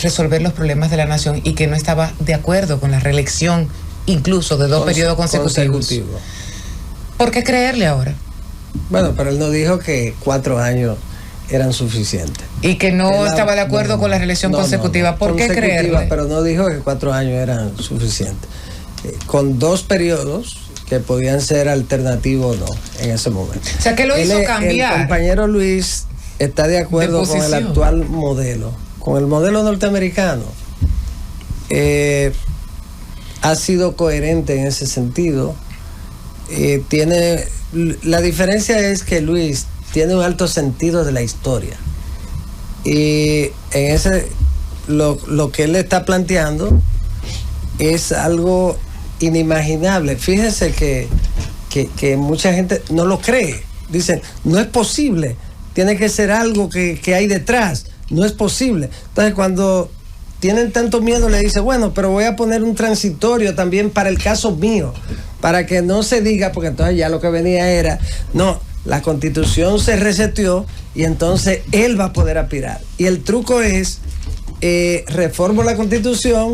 resolver los problemas de la nación y que no estaba de acuerdo con la reelección incluso de 2 periodos consecutivos. ¿Por qué creerle ahora? Bueno, pero él no dijo que 4 años eran suficientes. Y que no estaba de acuerdo con la reelección consecutiva. ¿Por qué creerle? Pero no dijo que 4 años eran suficientes. Con 2 periodos que podían ser alternativos o no en ese momento. O sea, ¿qué lo hizo cambiar? El compañero Luis está de acuerdo con el actual modelo, con el modelo norteamericano. Ha sido coherente en ese sentido. La diferencia es que Luis tiene un alto sentido de la historia y en ese lo que él está planteando es algo inimaginable. Fíjense que mucha gente no lo cree, dicen no es posible, tiene que ser algo que hay detrás, no es posible. Entonces cuando tienen tanto miedo le dice, bueno, pero voy a poner un transitorio también para el caso mío, para que no se diga, porque entonces ya lo que venía era, no, la Constitución se reseteó y entonces él va a poder aspirar. Y el truco es, reformo la Constitución,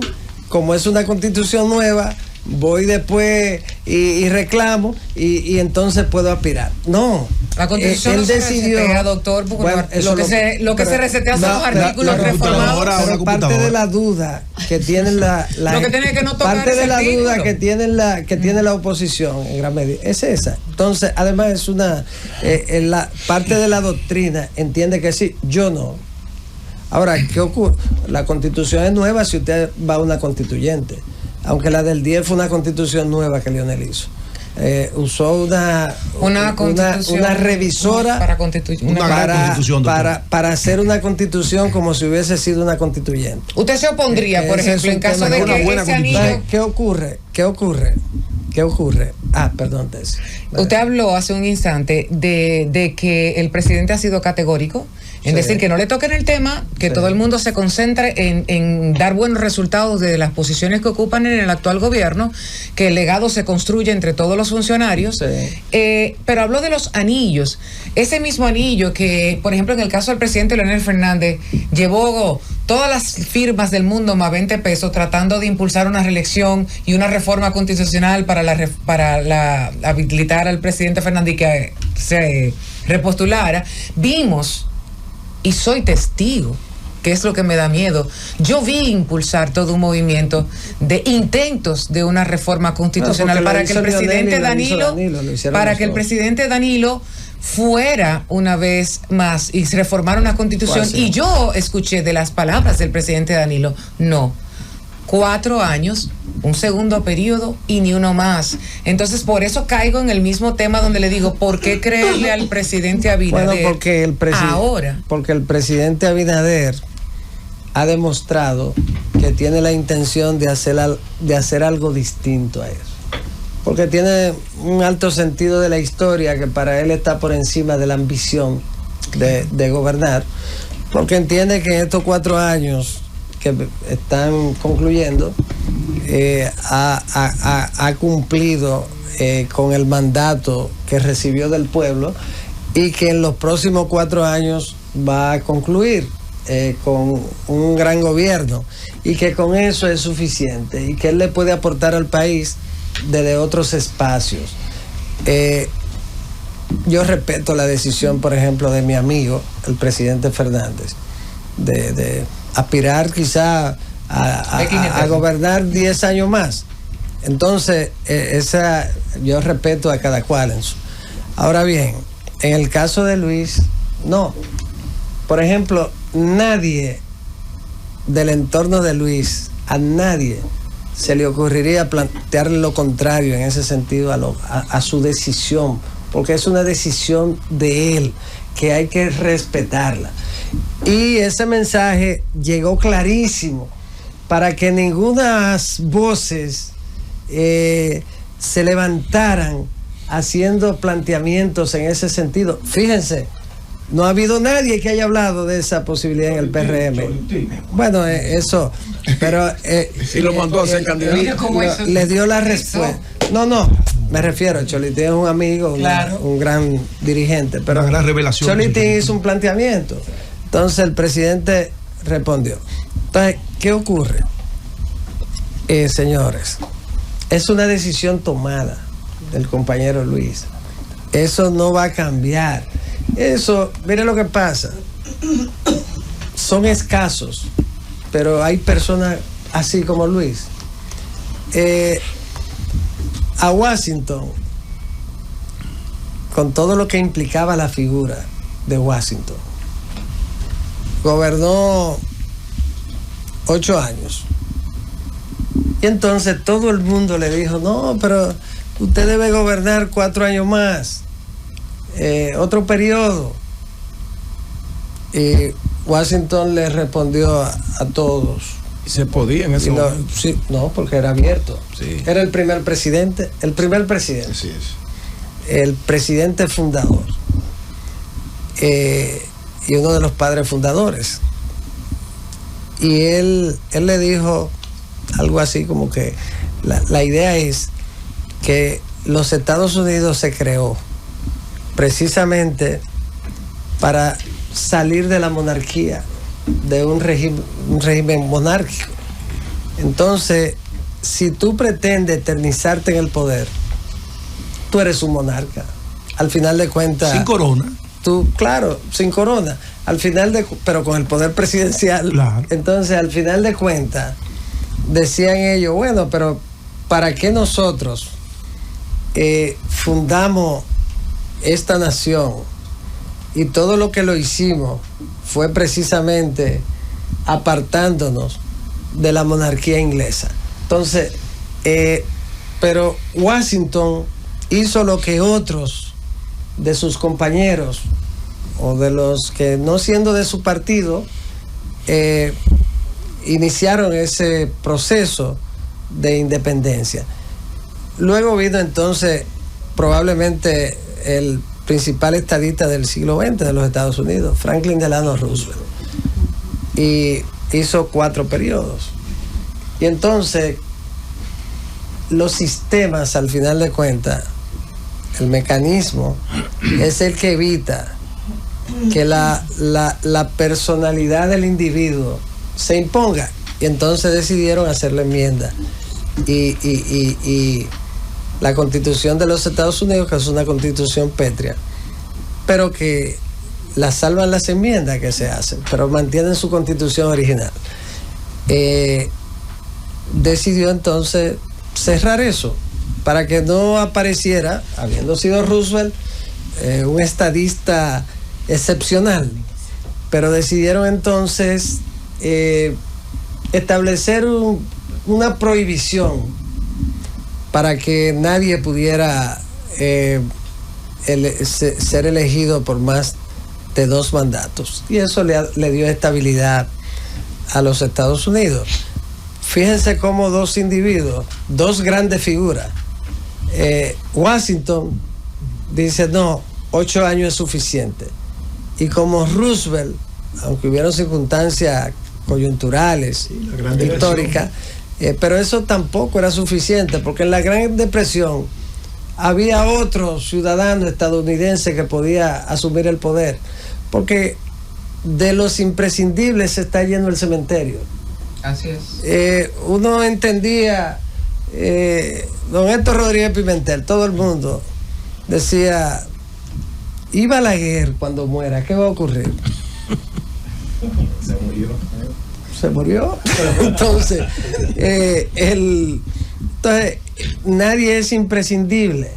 como es una Constitución nueva, voy después y reclamo y entonces puedo aspirar. No, la Constitución no se resetea, doctor, porque bueno, lo que se resetea son los artículos reformados. Pero parte de la duda que tienen lo que tiene que no tocar parte de la duda que tiene la oposición en gran medida es esa. Entonces, además es una parte de la doctrina entiende que sí, yo no. Ahora, ¿qué ocurre? La constitución es nueva si usted va a una constituyente, aunque la del 10 fue una constitución nueva que Leonel hizo. Usó una revisora para hacer una constitución como si hubiese sido una constituyente. ¿Usted se opondría, por ejemplo, en caso de que ese anillo... ¿Qué ocurre? Perdón, Tess. Usted habló hace un instante de que el presidente ha sido categórico en decir que no le toquen el tema, que todo el mundo se concentre en dar buenos resultados de las posiciones que ocupan en el actual gobierno, que el legado se construye entre todos los funcionarios. Pero habló de los anillos. Ese mismo anillo que, por ejemplo, en el caso del presidente Leonel Fernández, llevó todas las firmas del mundo más 20 pesos tratando de impulsar una reelección y una reforma constitucional para habilitar al presidente Fernández y que se repostulara. Vimos, y soy testigo, que es lo que me da miedo, yo vi impulsar todo un movimiento de intentos de una reforma constitucional para que el presidente Danilo fuera una vez más y se reformara una constitución. Y yo escuché de las palabras del presidente Danilo, no, 4 años, un segundo periodo y ni uno más. Entonces, por eso caigo en el mismo tema donde le digo, ¿por qué creerle al presidente Abinader ahora? Porque el presidente Abinader ha demostrado que tiene la intención de hacer algo distinto a eso. Porque tiene un alto sentido de la historia que para él está por encima de la ambición de gobernar, porque entiende que en estos 4 años que están concluyendo ha cumplido con el mandato que recibió del pueblo y que en los próximos 4 años va a concluir con un gran gobierno y que con eso es suficiente y que él le puede aportar al país desde otros espacios. Yo respeto la decisión, por ejemplo, de mi amigo, el presidente Fernández, de aspirar quizá a gobernar 10 años más. Entonces, yo respeto a cada cual en su. Ahora bien, en el caso de Luis, no. Por ejemplo, nadie del entorno de Luis, a nadie se le ocurriría plantear lo contrario en ese sentido a su decisión, porque es una decisión de él que hay que respetarla. Y ese mensaje llegó clarísimo para que ninguna voces se levantaran haciendo planteamientos en ese sentido. Fíjense, no ha habido nadie que haya hablado de esa posibilidad en el PRM. Bueno, eso, pero y lo mandó a ser candidato. Le dio la respuesta. No, me refiero, Cholitín es un amigo, un gran dirigente, pero una gran revelación. Cholitín hizo un planteamiento. Entonces el presidente respondió. Entonces, ¿qué ocurre? Señores, es una decisión tomada del compañero Luis. Eso no va a cambiar. Eso, mire lo que pasa. Son escasos, pero hay personas así como Luis. A Washington, con todo lo que implicaba la figura de Washington, gobernó 8 años. Y entonces todo el mundo le dijo, no, pero usted debe gobernar 4 años más, otro periodo. Y Washington le respondió a todos. ¿Y se podía en ese momento? Sí, no, porque era abierto. Sí. Era el primer presidente. Así es. El presidente fundador. Y uno de los padres fundadores. Y él le dijo algo así como que la idea es que los Estados Unidos se creó precisamente para salir de la monarquía, de un régimen monárquico. Entonces, si tú pretendes eternizarte en el poder, tú eres un monarca. Al final de cuentas... Sin corona. Claro, sin corona. Al final pero con el poder presidencial. Claro. Entonces, al final de cuentas, decían ellos, bueno, pero ¿para qué nosotros fundamos esta nación? Y todo lo que lo hicimos fue precisamente apartándonos de la monarquía inglesa. Entonces, pero Washington hizo lo que otros de sus compañeros o de los que no siendo de su partido iniciaron ese proceso de independencia. Luego vino entonces probablemente el principal estadista del siglo XX de los Estados Unidos, Franklin Delano Roosevelt, y hizo 4 periodos. Y entonces los sistemas, al final de cuentas, el mecanismo es el que evita que la personalidad del individuo se imponga, y entonces decidieron hacer la enmienda y la Constitución de los Estados Unidos, que es una constitución pétrea, pero que la salvan las enmiendas que se hacen, pero mantienen su constitución original. Decidió entonces cerrar eso para que no apareciera, habiendo sido Roosevelt un estadista excepcional, pero decidieron entonces establecer una prohibición para que nadie pudiera ser elegido por más de 2 mandatos, y eso le dio estabilidad a los Estados Unidos. Fíjense cómo 2 individuos, 2 grandes figuras, Washington dice no, 8 años es suficiente, y como Roosevelt, aunque hubieron circunstancias coyunturales, históricas, pero eso tampoco era suficiente, porque en la Gran Depresión había otro ciudadano estadounidense que podía asumir el poder, porque de los imprescindibles se está yendo el cementerio. Así es. Uno entendía, don Héctor Rodríguez Pimentel, todo el mundo decía, y Balaguer cuando muera, ¿qué va a ocurrir? Se murió. Entonces, nadie es imprescindible.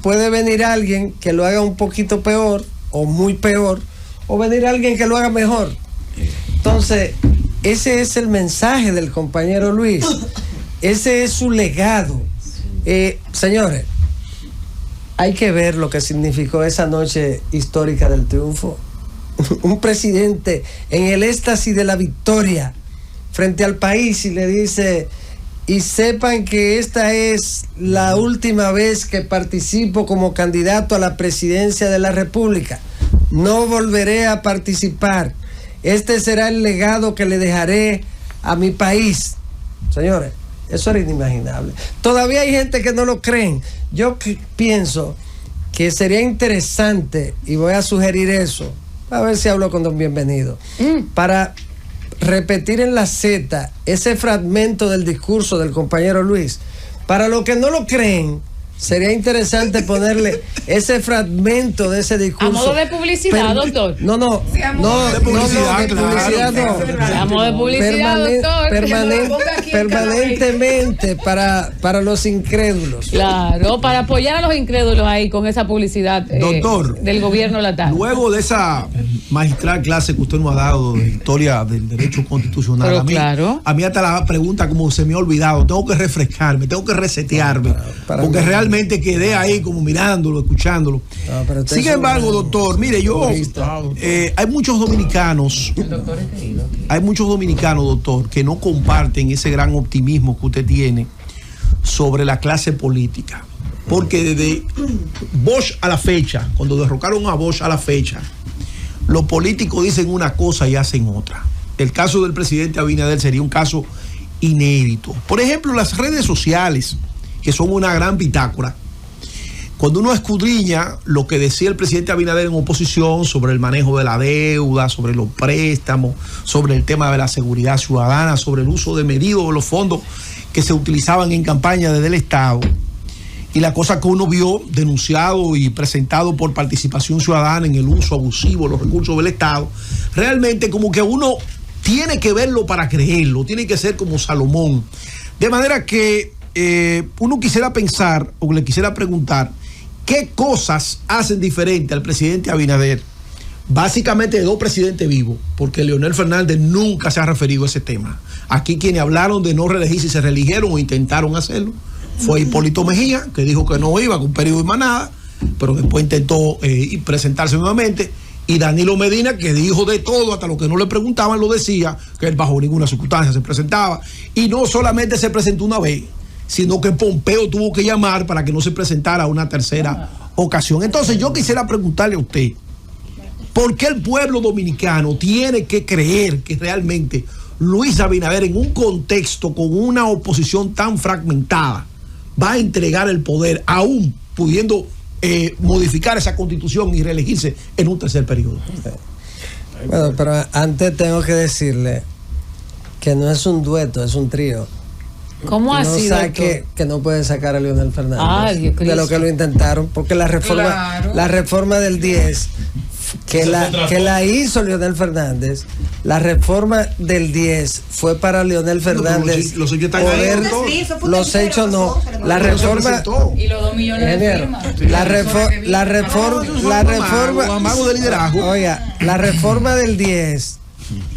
Puede venir alguien que lo haga un poquito peor o muy peor, o venir alguien que lo haga mejor. Entonces, ese es el mensaje del compañero Luis. Ese es su legado. Señores, hay que ver lo que significó esa noche histórica del triunfo. Un presidente en el éxtasis de la victoria frente al país, y le dice, y sepan que esta es la última vez que participo como candidato a la presidencia de la República. No volveré a participar. Este será el legado que le dejaré a mi país. Señores, eso era inimaginable. Todavía hay gente que no lo creen. Yo pienso que sería interesante, y voy a sugerir eso, a ver si hablo con don Bienvenido, para repetir en la Z ese fragmento del discurso del compañero Luis. Para los que no lo creen, sería interesante ponerle ese fragmento de ese discurso. A modo de publicidad, doctor. No, de publicidad no. A modo de publicidad, doctor. Permanentemente para los incrédulos. Claro, para apoyar a los incrédulos ahí con esa publicidad, doctor, del gobierno latal. Luego de esa magistral clase que usted nos ha dado de historia del derecho constitucional, pero a mí hasta la pregunta como se me ha olvidado, tengo que refrescarme, tengo que resetearme, porque realmente quedé ahí como mirándolo, escuchándolo. Sin embargo, doctor, mire, hay muchos dominicanos, doctor, que no comparten ese gran optimismo que usted tiene sobre la clase política, porque desde Bosch a la fecha, cuando derrocaron a Bosch a la fecha, los políticos dicen una cosa y hacen otra. El caso del presidente Abinader sería un caso inédito. Por ejemplo, las redes sociales, que son una gran bitácora. Cuando uno escudriña lo que decía el presidente Abinader en oposición sobre el manejo de la deuda, sobre los préstamos, sobre el tema de la seguridad ciudadana, sobre el uso de medido de los fondos que se utilizaban en campaña desde el Estado, y la cosa que uno vio denunciado y presentado por Participación Ciudadana en el uso abusivo de los recursos del Estado, realmente como que uno tiene que verlo para creerlo, tiene que ser como Salomón. De manera que uno quisiera pensar, o le quisiera preguntar, ¿qué cosas hacen diferente al presidente Abinader básicamente de 2 presidentes vivos, porque Leonel Fernández nunca se ha referido a ese tema. Aquí quienes hablaron de no reelegirse y se reeligieron o intentaron hacerlo fue Hipólito Mejía, que dijo que no iba con un periodo de manada, pero después intentó presentarse nuevamente, y Danilo Medina, que dijo de todo, hasta lo que no le preguntaban lo decía, que él bajo ninguna circunstancia se presentaba, y no solamente se presentó una vez, sino que Pompeo tuvo que llamar para que no se presentara una tercera ocasión. Entonces yo quisiera preguntarle a usted, ¿por qué el pueblo dominicano tiene que creer que realmente Luis Abinader, en un contexto con una oposición tan fragmentada, va a entregar el poder, aún pudiendo modificar esa constitución y reelegirse en un tercer periodo? Bueno, pero antes tengo que decirle que no es un dueto, es un trío. ¿Cómo así? No saque que no puede sacar a Leonel Fernández de lo que lo intentaron, porque la reforma del 10 que la hizo Leonel Fernández, la reforma del 10 fue para Leonel Fernández. Los hechos están ahí. Los hechos no. La reforma y los 2 millones de firmas. La reforma de liderazgo. Oiga, la reforma del 10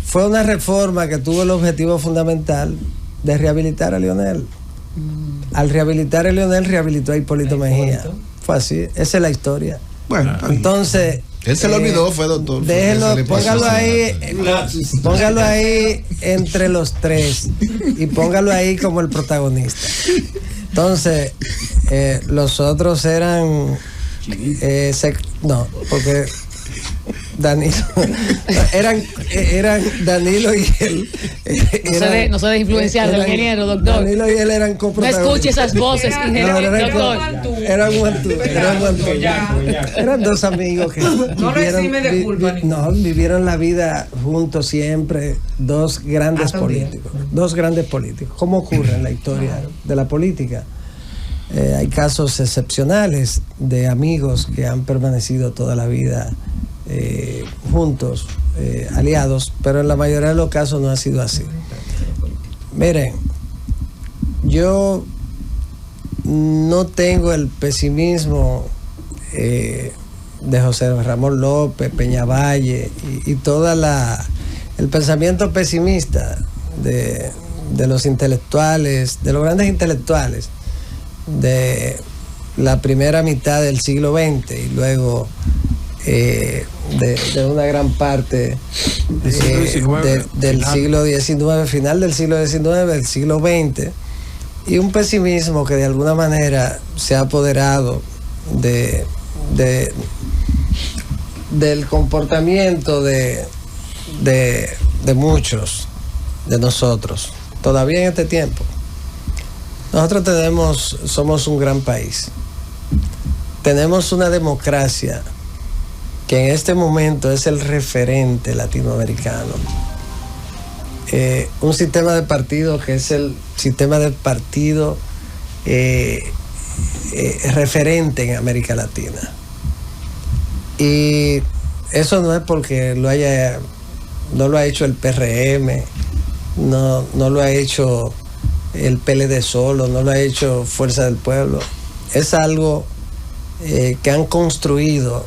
fue una reforma que tuvo el objetivo fundamental de rehabilitar a Leonel. Al rehabilitar a Leonel, rehabilitó a Hipólito Mejía. Fue así, esa es la historia. Bueno, entonces él se lo olvidó, fue doctor. Déjelo, póngalo ahí entre los 3 y póngalo ahí como el protagonista. Entonces, los otros eran no, porque Danilo eran Danilo y él. No se deje influenciar del ingeniero, doctor. Danilo y él eran coprotagonistas. No escuche esas voces, ingeniero, doctor. Eran Eran 2 amigos que vivieron la vida juntos siempre, 2 grandes políticos. 2 grandes políticos. ¿Cómo ocurre en la historia de la política? Hay casos excepcionales de amigos que han permanecido toda la vida juntos, aliados, pero en la mayoría de los casos no ha sido así. Miren, yo no tengo el pesimismo de José Ramón López, Peñavalle y toda el pensamiento pesimista de los intelectuales, de los grandes intelectuales de la primera mitad del siglo XX y luego de una gran parte del siglo XIX, final del siglo XIX, del siglo XX, y un pesimismo que de alguna manera se ha apoderado del comportamiento de muchos de nosotros, todavía en este tiempo. Nosotros somos un gran país. Tenemos una democracia que en este momento es el referente latinoamericano. Un sistema de partido que es el sistema de partido referente en América Latina. Y eso no es porque no lo ha hecho el PRM, no lo ha hecho el PLD solo, no lo ha hecho Fuerza del Pueblo. Es algo que han construido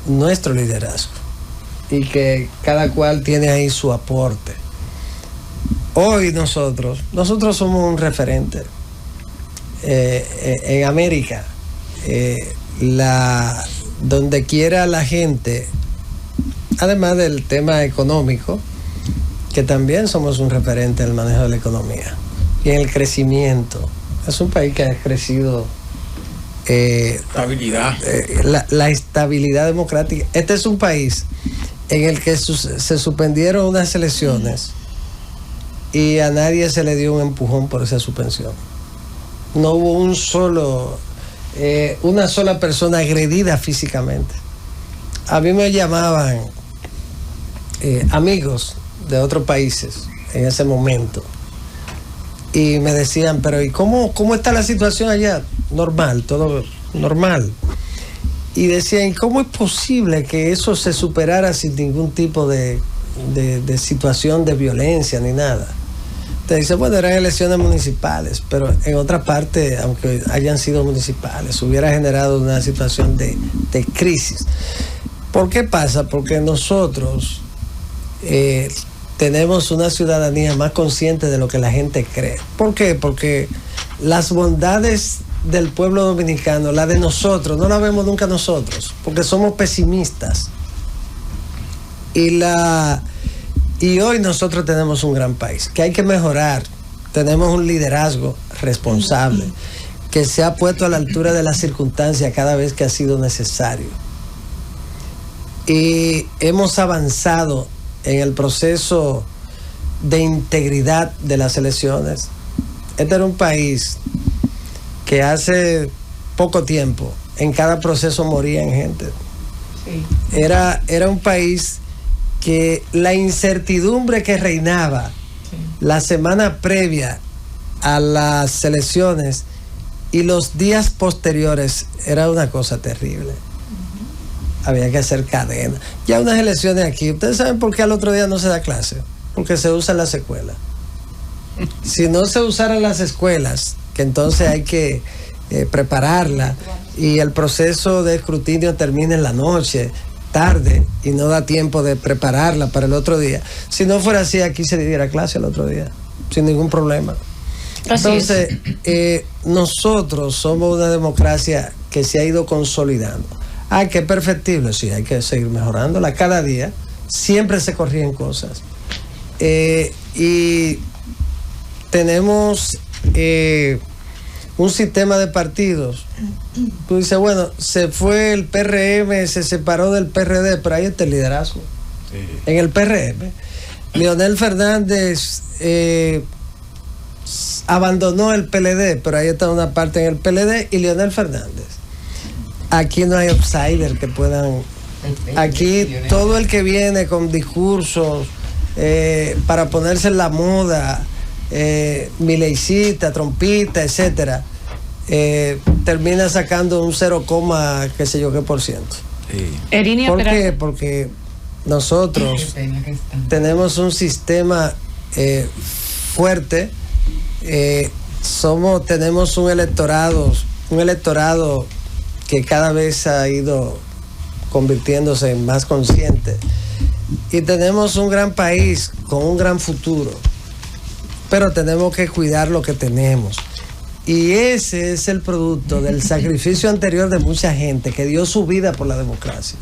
nuestro liderazgo y que cada cual tiene ahí su aporte. Hoy nosotros somos un referente en América. Donde quiera la gente, además del tema económico, que también somos un referente en el manejo de la economía y en el crecimiento. Es un país que ha crecido estabilidad. La estabilidad democrática. Este es un país en el que se suspendieron unas elecciones y a nadie se le dio un empujón por esa suspensión. No hubo una sola persona agredida físicamente. A mí me llamaban amigos de otros países en ese momento y me decían, pero ¿y cómo está la situación allá? Normal, todo normal. Y decían, ¿cómo es posible que eso se superara sin ningún tipo de situación de violencia ni nada? Te dice, bueno, eran elecciones municipales, pero en otra parte, aunque hayan sido municipales, hubiera generado una situación de crisis. ¿Por qué pasa? Porque nosotros tenemos una ciudadanía más consciente de lo que la gente cree. ¿Por qué? Porque las bondades del pueblo dominicano, la de nosotros, no la vemos nunca nosotros, porque somos pesimistas. Y hoy nosotros tenemos un gran país, que hay que mejorar. Tenemos un liderazgo responsable, que se ha puesto a la altura de las circunstancias cada vez que ha sido necesario. Y hemos avanzado en el proceso de integridad de las elecciones. Este era un país que hace poco tiempo en cada proceso morían gente. Sí. Era un país que la incertidumbre que reinaba la semana previa a las elecciones y los días posteriores era una cosa terrible. Había que hacer cadena. Ya unas elecciones aquí, ¿ustedes saben por qué al otro día no se da clase? Porque se usan las escuelas. Si no se usaran las escuelas, que entonces hay que prepararla y el proceso de escrutinio termina en la noche, tarde, y no da tiempo de prepararla para el otro día. Si no fuera así, aquí se diera clase el otro día, sin ningún problema. Entonces, nosotros somos una democracia que se ha ido consolidando. Que es perfectible, sí, hay que seguir mejorándola cada día. Siempre se corrigen cosas. Y tenemos un sistema de partidos. Tú dices, bueno, se fue el PRM, se separó del PRD, pero ahí está el liderazgo. Sí. En el PRM, Leonel Fernández abandonó el PLD, pero ahí está una parte en el PLD y Leonel Fernández. Aquí no hay outsider que puedan. Aquí todo el que viene con discursos para ponerse en la moda, mileicita, trompita, etcétera, termina sacando un 0, qué sé yo qué %. Sí. ¿Por qué? Porque nosotros tenemos un sistema fuerte, tenemos un electorado que cada vez ha ido convirtiéndose en más consciente, y tenemos un gran país con un gran futuro, pero tenemos que cuidar lo que tenemos, y ese es el producto del sacrificio anterior de mucha gente que dio su vida por la democracia,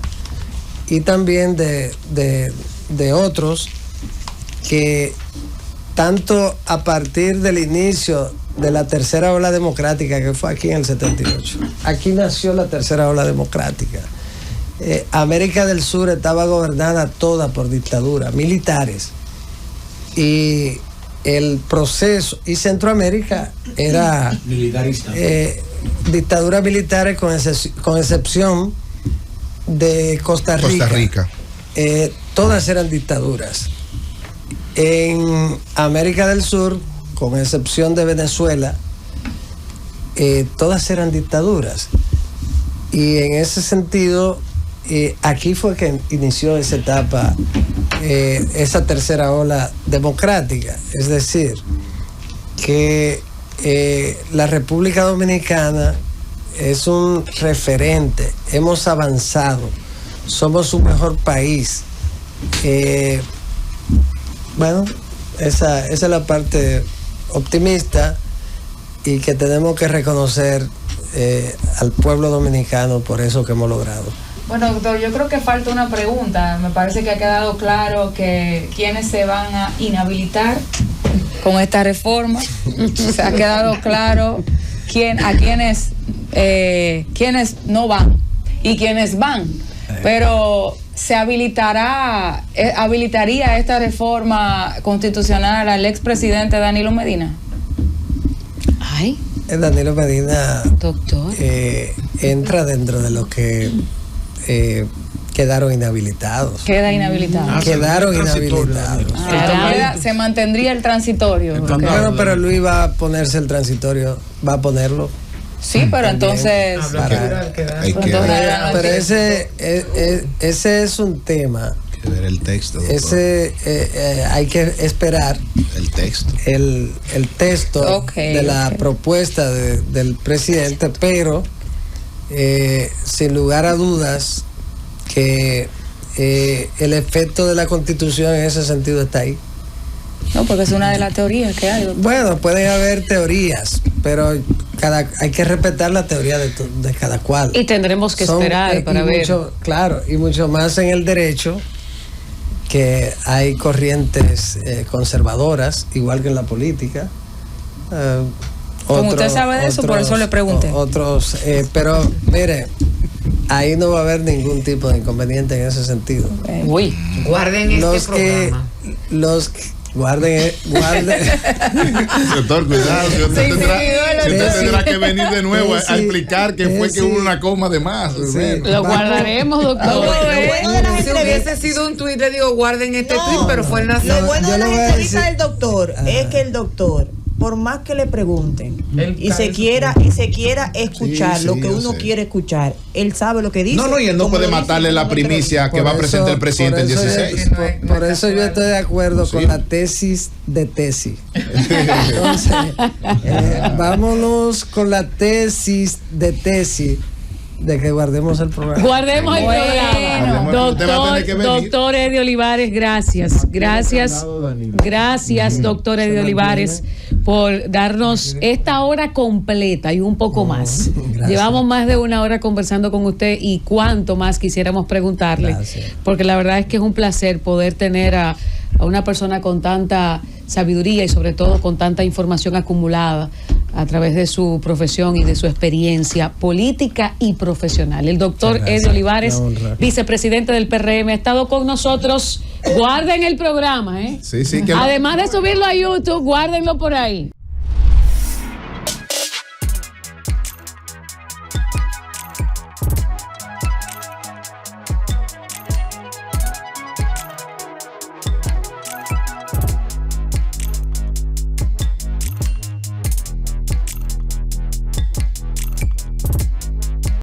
y también de otros que tanto a partir del inicio de la tercera ola democrática, que fue aquí en el 78. Aquí nació la tercera ola democrática. América del Sur estaba gobernada toda por dictaduras militares. Y el proceso, y Centroamérica era militarista. Dictaduras militares con excepción de Costa Rica. Todas eran dictaduras. En América del Sur, con excepción de Venezuela, todas eran dictaduras. Y en ese sentido, aquí fue que inició esa etapa, esa tercera ola democrática. Es decir, que la República Dominicana es un referente, hemos avanzado, somos un mejor país. Bueno, esa es la parte optimista, y que tenemos que reconocer al pueblo dominicano por eso que hemos logrado. Bueno, doctor, yo creo que falta una pregunta. Me parece que ha quedado claro que quienes se van a inhabilitar con esta reforma. Se ha quedado claro quienes no van y quienes van. Pero ¿se habilitaría esta reforma constitucional al expresidente Danilo Medina? Ay. Danilo Medina, doctor, entra dentro de los que quedaron inhabilitados. Queda inhabilitado. Quedaron inhabilitados. Se mantendría el transitorio. Bueno, pero Luis va a ponerse el transitorio, va a ponerlo. Sí, pero entonces... Pero ese es un tema. Hay que ver el texto. Hay que esperar el texto. El texto de la propuesta del presidente, pero sin lugar a dudas que el efecto de la Constitución en ese sentido está ahí. No, porque es una de las teorías que hay. Bueno, pueden haber teorías, pero hay que respetar la teoría de cada cual. Y tendremos que esperar para ver. Claro, y mucho más en el derecho, que hay corrientes conservadoras, igual que en la política. Como usted sabe de eso, por eso le pregunté. Pero mire, ahí no va a haber ningún tipo de inconveniente en ese sentido. Uy, guarden este programa. Guarden. Doctor, cuidado, si usted tendrá que venir de nuevo a explicar que fue que hubo una coma de más. Lo guardaremos, doctor. Si hubiese sido un tuit, le digo, guarden este tuit, pero fue el nacional. Lo bueno de las entrevistas del doctor es que el doctor, por más que le pregunten y se quiera escuchar lo que uno quiere escuchar, él sabe lo que dice. No, y él no puede matarle la primicia que va a presentar el presidente el 16. Por eso yo estoy de acuerdo con la tesis de tesis. Entonces, vámonos con la tesis de tesis de que guardemos el programa. Guardemos el programa. Doctor Eddie Olivares, gracias, doctor Eddie Olivares, por darnos esta hora completa y un poco más. Gracias. Llevamos más de una hora conversando con usted y cuánto más quisiéramos preguntarle. Gracias. Porque la verdad es que es un placer poder tener a una persona con tanta sabiduría y sobre todo con tanta información acumulada a través de su profesión y de su experiencia política y profesional. El doctor Eddie Olivares, vicepresidente del PRM, ha estado con nosotros. Guarden el programa, ¿eh? Sí, Además de subirlo a YouTube, guárdenlo por ahí.